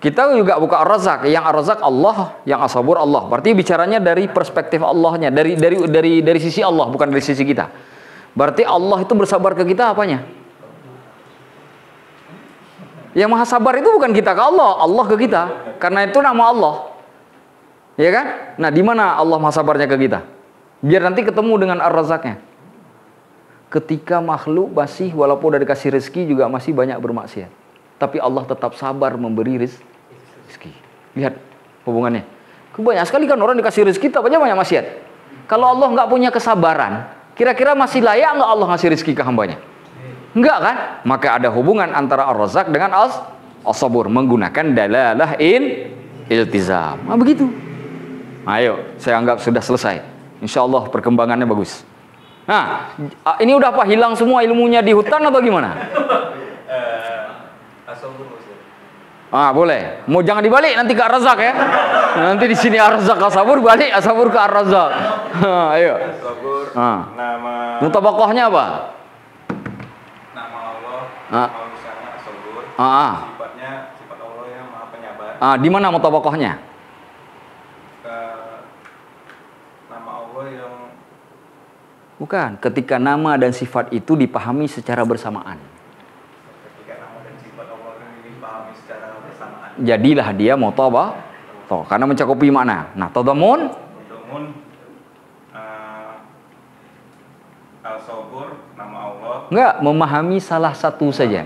Kita juga buka Ar-Razzaq. Yang Ar-Razzaq Allah, yang As-Sabur Allah. Berarti bicaranya dari perspektif Allahnya, dari sisi Allah, bukan dari sisi kita. Berarti Allah itu bersabar ke kita apanya? Yang maha sabar itu bukan kita ke Allah, Allah ke kita. Karena itu nama Allah. Ya kan? Nah, di mana Allah maha sabarnya ke kita? Biar nanti ketemu dengan Ar-Razzaqnya. Ketika makhluk masih walaupun udah dikasih rezeki juga masih banyak bermaksiat. Tapi Allah tetap sabar memberi rezeki. Lihat hubungannya. Banyak sekali kan orang dikasih rezeki tapi banyak maksiat. Kalau Allah nggak punya kesabaran, kira-kira masih layak nggak Allah ngasih rezeki ke hambanya? Enggak kan? Maka ada hubungan antara Ar-Razzaq dengan As-Sabur menggunakan dalalah iltizam. Begitu. Ayo, saya anggap sudah selesai. Insya Allah perkembangannya bagus. Nah, ini udah apa? Hilang semua ilmunya di hutan atau gimana? As-sabur Ustaz. Boleh. Mau jangan dibalik nanti ke Ar-Razzaq ya. Nanti di sini Ar-Razzaq As-sabur, balik As-sabur ke Ar-Razzaq. Ayo. As-sabur, nama Mutabaqahnya apa? Nama Allah, Ah. kalau misalnya as-sabur, sifatnya sifat Allah yang Maha Penyabar. Di mana mutabaqahnya? Nama Allah yang Bukan, ketika nama dan sifat itu dipahami secara bersamaan. ketika nama dan sifat Allah yang dipahami secara bersamaan. Jadilah dia mutabaqah karena mencakupi makna. Nah, tadammun Namun al-sabur nama Allah enggak memahami salah satu saja.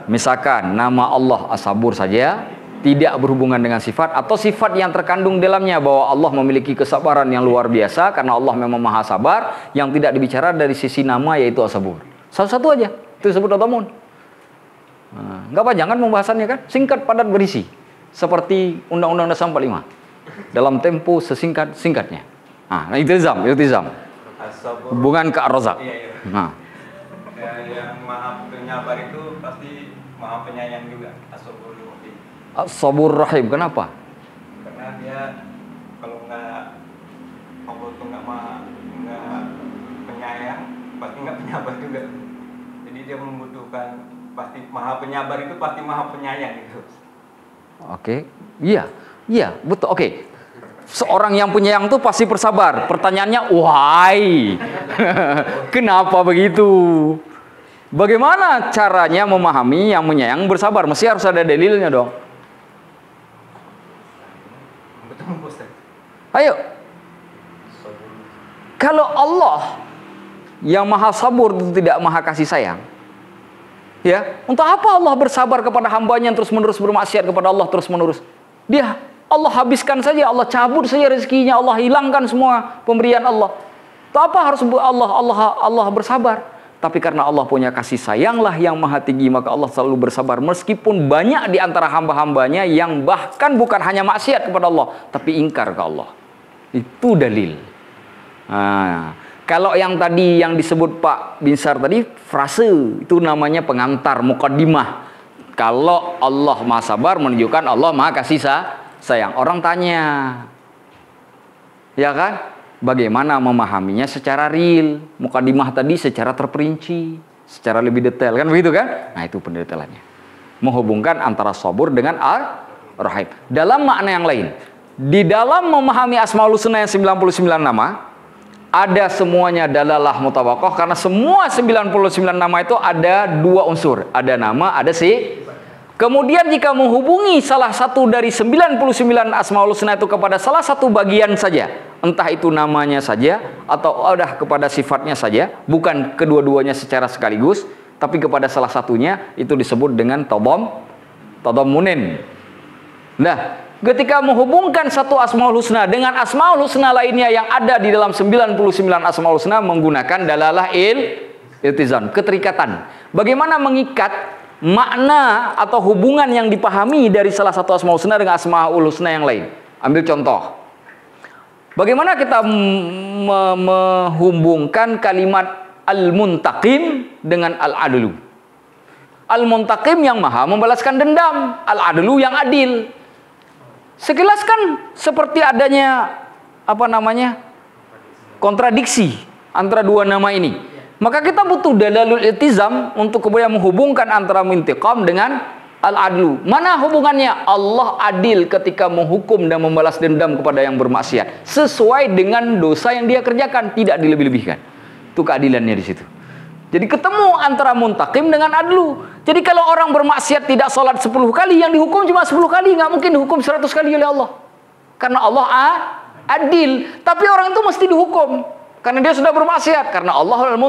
Misalkan nama Allah As-Sabur saja tidak berhubungan dengan sifat atau sifat yang terkandung dalamnya bahwa Allah memiliki kesabaran yang luar biasa karena Allah memang Maha Sabar, yang tidak dibicara dari sisi nama yaitu As-Sabur. Satu-satu aja itu disebut tadamun. Enggak panjang kan pembahasannya kan? Singkat padat berisi. Seperti Undang-Undang Dasar 45. Dalam tempo sesingkat-singkatnya. Nah, iltizam. as-sabur. Hubungan ke Ar-Razzaq. Iya. Nah, Yang Maha Penyabar itu pasti Maha Penyayang juga. As-sabur itu. As-Sabur Rahim. Kenapa? Karena dia kalau nggak Allah tuh nggak penyayang, pasti nggak penyabar juga. Jadi dia membutuhkan pasti Maha Penyabar itu pasti Maha Penyayang gitu. Oke. Iya, betul. Oke. Seorang yang penyayang tuh pasti bersabar. Pertanyaannya, why? Kenapa begitu? Bagaimana caranya memahami yang menyayang bersabar? Mesti harus ada dalilnya dong. Betul Ustaz. Ayo. Kalau Allah yang maha sabur itu tidak maha kasih sayang, ya, untuk apa Allah bersabar kepada hambanya yang terus-menerus bermaksiat kepada Allah terus-menerus? Allah habiskan saja, Allah cabut saja rezekinya, Allah hilangkan semua pemberian Allah. Untuk apa harus Allah bersabar? Tapi karena Allah punya kasih sayanglah yang maha tinggi, maka Allah selalu bersabar meskipun banyak di antara hamba-hambanya yang bahkan bukan hanya maksiat kepada Allah, tapi ingkar ke Allah. Itu dalil. Kalau yang tadi yang disebut Pak Binsar tadi frase itu namanya pengantar, muqaddimah. Kalau Allah maha sabar menunjukkan Allah maha kasih sayang. Orang tanya, ya kan? Bagaimana memahaminya secara real? Muqaddimah tadi secara terperinci, secara lebih detail, kan begitu kan? Nah, itu pendetailannya. Menghubungkan antara sabur dengan ar-rahim. Dalam makna yang lain, di dalam memahami Asmaul Husna yang 99 nama, ada semuanya dalalah mutabaqah karena semua 99 nama itu ada dua unsur, ada nama, ada Kemudian jika menghubungi salah satu dari 99 Asmaul Husna itu kepada salah satu bagian saja, entah itu namanya saja atau kepada sifatnya saja, bukan kedua-duanya secara sekaligus, tapi kepada salah satunya, itu disebut dengan tadammunin. Nah, ketika menghubungkan satu Asmaul Husna dengan Asmaul Husna lainnya yang ada di dalam 99 Asmaul Husna menggunakan dalalah iltizam, keterikatan. Bagaimana mengikat makna atau hubungan yang dipahami dari salah satu Asmaul Husna dengan Asmaul Husna yang lain. Ambil contoh. Bagaimana kita menghubungkan kalimat Al-Muntaqim dengan Al-Adlu? Al-Muntaqim yang maha membalaskan dendam, Al-Adlu yang adil. Sekilas kan seperti adanya kontradiksi antara dua nama ini. Maka kita butuh dalalul iltizam untuk kemudian menghubungkan antara intiqam dengan al-adlu. Mana hubungannya? Allah adil ketika menghukum dan membalas dendam kepada yang bermaksiat sesuai dengan dosa yang dia kerjakan, tidak dilebih-lebihkan. Itu keadilannya di situ. Jadi ketemu antara muntaqim dengan adlu. Jadi kalau orang bermaksiat tidak sholat 10 kali, yang dihukum cuma 10 kali, nggak mungkin dihukum 100 kali oleh Allah. Karena Allah adil. Tapi orang itu mesti dihukum karena dia sudah bermaksiat, karena Allah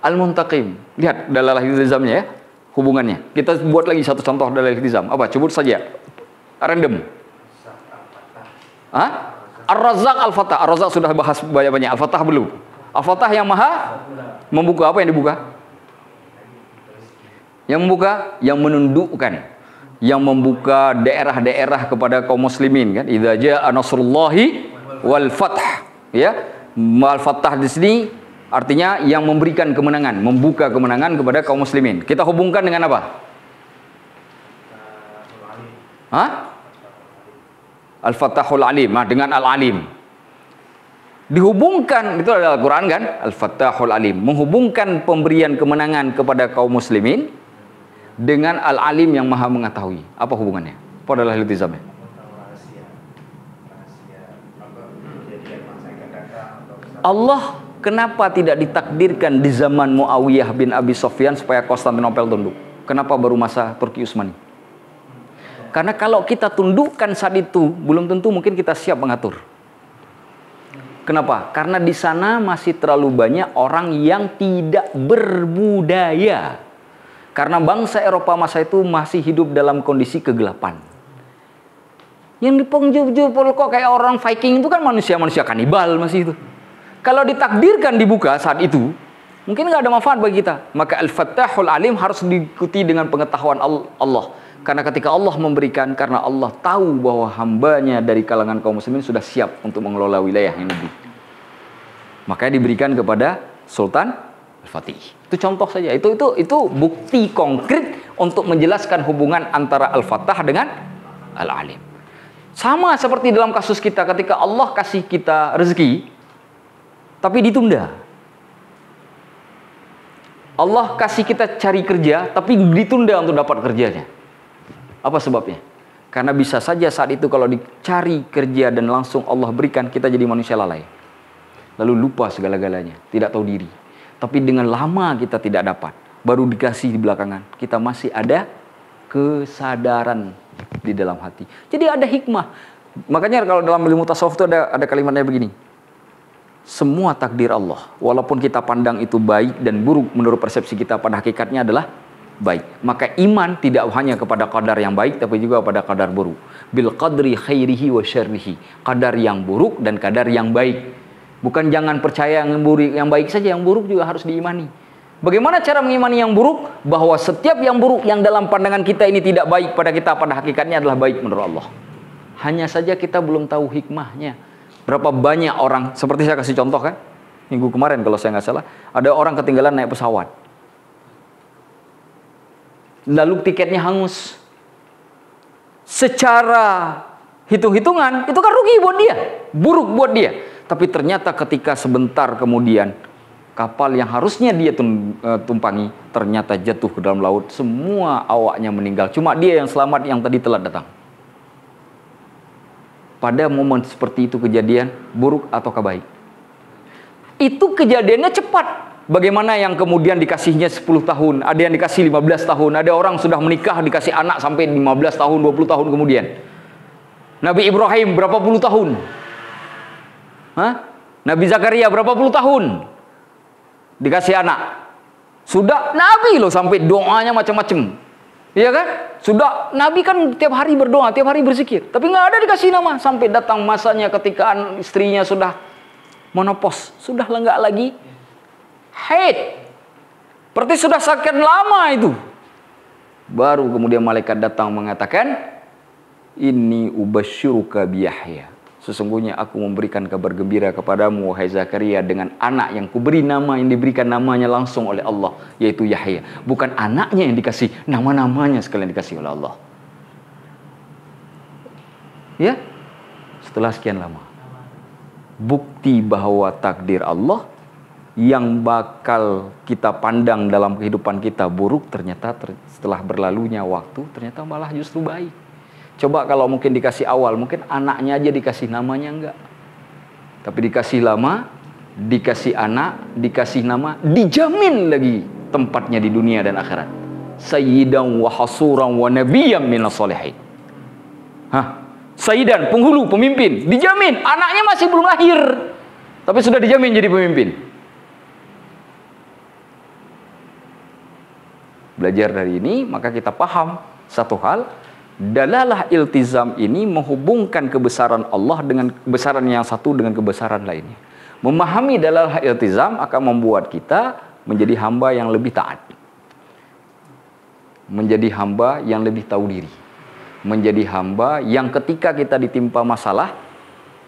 al-muntaqim. Lihat dalalah iltizamnya ya, hubungannya. Kita buat lagi satu contoh dalalah iltizam. Apa? Coba saja. Random. Ar-Razzaq Al-Fattah. Ar-Razzaq sudah bahas banyak-banyak. Al-Fattah belum. Al-Fattah yang maha membuka. Apa yang dibuka? Yang membuka, yang menundukkan, yang membuka daerah-daerah kepada kaum muslimin kan. Idza jaa nasrullahi wal fath. Ya. Al-Fattah di sini Artinya yang memberikan kemenangan, membuka kemenangan kepada kaum muslimin. Kita hubungkan dengan apa? Hah? Al-Fattahul Alim, dengan Al-Alim. Dihubungkan, itu adalah Al-Quran kan? Al-Fattahul Alim. Menghubungkan pemberian kemenangan kepada kaum muslimin dengan Al-Alim yang maha mengetahui. Apa hubungannya? Apa adalah iltizamnya? Allah kenapa tidak ditakdirkan di zaman Muawiyah bin Abi Sufyan supaya Konstantinopel tunduk? Kenapa baru masa Turki Utsmani? Karena kalau kita tundukkan saat itu, belum tentu mungkin kita siap mengatur. Kenapa? Karena di sana masih terlalu banyak orang yang tidak berbudaya. Karena bangsa Eropa masa itu masih hidup dalam kondisi kegelapan. Yang dipengjupul kok kayak orang Viking itu kan manusia-manusia kanibal masih itu. Kalau ditakdirkan dibuka saat itu, mungkin nggak ada manfaat bagi kita. Maka Al-Fattahul Alim harus diikuti dengan pengetahuan Allah. Karena ketika Allah memberikan, karena Allah tahu bahwa hambanya dari kalangan kaum muslimin sudah siap untuk mengelola wilayah yang lebih. Makanya diberikan kepada Sultan Al-Fatih. Itu contoh saja. Itu bukti konkret untuk menjelaskan hubungan antara Al-Fattah dengan Al-Alim. Sama seperti dalam kasus kita ketika Allah kasih kita rezeki, tapi ditunda. Allah kasih kita cari kerja, tapi ditunda untuk dapat kerjanya. Apa sebabnya? Karena bisa saja saat itu kalau dicari kerja dan langsung Allah berikan, kita jadi manusia lalai. Lalu lupa segala-galanya, tidak tahu diri. Tapi dengan lama kita tidak dapat, baru dikasih di belakangan, kita masih ada kesadaran di dalam hati. Jadi ada hikmah. Makanya kalau dalam ilmu tasawuf itu ada kalimatnya begini. Semua takdir Allah, walaupun kita pandang itu baik dan buruk menurut persepsi kita, pada hakikatnya adalah baik. Maka iman tidak hanya kepada qadar yang baik, tapi juga pada qadar buruk. Bil qadri khairihi wa syarrihi. Qadar yang buruk dan qadar yang baik. Bukan jangan percaya yang buruk, yang baik saja, yang buruk juga harus diimani. Bagaimana cara mengimani yang buruk? Bahwa setiap yang buruk yang dalam pandangan kita ini tidak baik pada kita, pada hakikatnya adalah baik menurut Allah. Hanya saja kita belum tahu hikmahnya. Berapa banyak orang, seperti saya kasih contoh kan, minggu kemarin kalau saya nggak salah, ada orang ketinggalan naik pesawat. Lalu tiketnya hangus. Secara hitung-hitungan, itu kan rugi buat dia, buruk buat dia. Tapi ternyata ketika sebentar kemudian, kapal yang harusnya dia tumpangi ternyata jatuh ke dalam laut. Semua awaknya meninggal. Cuma dia yang selamat yang tadi telat datang. Pada momen seperti itu kejadian, buruk ataukah baik? Itu kejadiannya cepat. Bagaimana yang kemudian dikasihnya 10 tahun, ada yang dikasih 15 tahun, ada orang sudah menikah dikasih anak sampai 15 tahun, 20 tahun kemudian. Nabi Ibrahim berapa puluh tahun? Nabi Zakaria berapa puluh tahun dikasih anak? Sudah Nabi loh, sampai doanya macam-macam. Iya kan? Sudah Nabi kan tiap hari berdoa, tiap hari berzikir, tapi nggak ada dikasih nama. Sampai datang masanya ketika istrinya sudah menopause, sudah nggak lagi haid, berarti sudah sekian lama itu. Baru kemudian malaikat datang mengatakan, inni ubasyiruka biyahya. Sesungguhnya aku memberikan kabar gembira kepadamu, wahai Zakaria, dengan anak yang kuberi nama, yang diberikan namanya langsung oleh Allah, yaitu Yahya. Bukan anaknya yang dikasih, nama-namanya sekalian dikasih oleh Allah. Ya, setelah sekian lama. Bukti bahwa takdir Allah yang bakal kita pandang dalam kehidupan kita buruk, ternyata setelah berlalunya waktu, ternyata malah justru baik. Coba kalau mungkin dikasih awal, mungkin anaknya aja dikasih namanya enggak. Tapi dikasih lama, dikasih anak, dikasih nama, dijamin lagi tempatnya di dunia dan akhirat. Sayyidan wa hasuran wa nabiyyam minas solihin. Sayyidan, penghulu, pemimpin, dijamin. Anaknya masih belum lahir, tapi sudah dijamin jadi pemimpin. Belajar dari ini, maka kita paham satu hal. Dalalah iltizam ini menghubungkan kebesaran Allah dengan kebesaran yang satu dengan kebesaran lainnya. Memahami dalalah iltizam akan membuat kita menjadi hamba yang lebih taat. Menjadi hamba yang lebih tahu diri. Menjadi hamba yang ketika kita ditimpa masalah,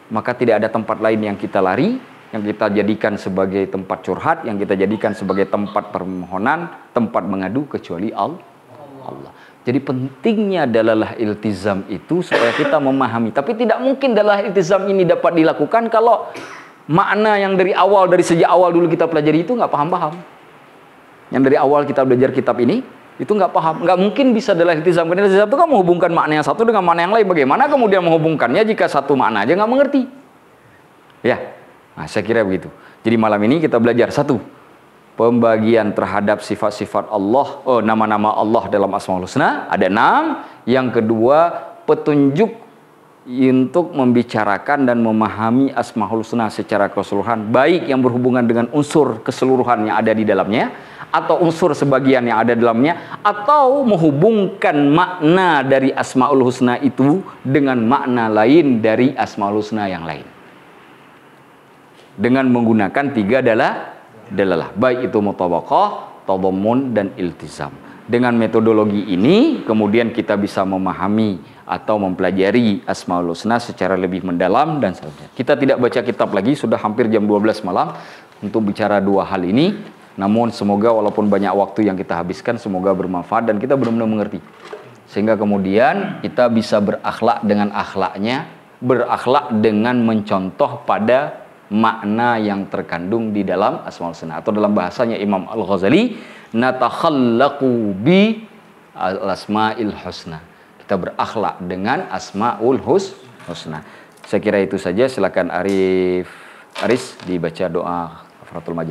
maka tidak ada tempat lain yang kita lari yang kita jadikan sebagai tempat curhat, yang kita jadikan sebagai tempat permohonan, tempat mengadu kecuali Allah. Jadi pentingnya dalalah iltizam itu supaya kita memahami. Tapi tidak mungkin dalalah iltizam ini dapat dilakukan kalau makna yang dari awal, dari sejak awal dulu kita pelajari itu nggak paham-paham. Yang dari awal kita belajar kitab ini, itu nggak paham. Nggak mungkin bisa dalalah iltizam. Karena iltizam itu kan menghubungkan makna yang satu dengan makna yang lain. Bagaimana kemudian menghubungkannya jika satu makna aja nggak mengerti? Ya, nah, saya kira begitu. Jadi malam ini kita belajar satu, pembagian terhadap sifat-sifat Allah, nama-nama Allah dalam Asmaul Husna ada 6. Yang kedua, petunjuk untuk membicarakan dan memahami Asmaul Husna secara keseluruhan, baik yang berhubungan dengan unsur keseluruhan yang ada di dalamnya atau unsur sebagian yang ada di dalamnya, atau menghubungkan makna dari Asmaul Husna itu dengan makna lain dari Asmaul Husna yang lain dengan menggunakan 3 dalalah, baik itu mutabaqah, tadammun, dan iltizam. Dengan metodologi ini kemudian kita bisa memahami atau mempelajari Asmaul Husna secara lebih mendalam dan seterusnya. Kita tidak baca kitab lagi, sudah hampir jam 12 malam untuk bicara 2 hal ini. Namun semoga walaupun banyak waktu yang kita habiskan, semoga bermanfaat dan kita benar-benar mengerti. Sehingga kemudian kita bisa berakhlak dengan akhlaknya, berakhlak dengan mencontoh pada makna yang terkandung di dalam Asmaul Husna, atau dalam bahasanya Imam Al-Ghazali, natakhallaqu bi al-asma'il husna. Kita berakhlak dengan Asmaul Husna. Saya kira itu saja. Silakan Aris dibaca doa kafaratul majlis.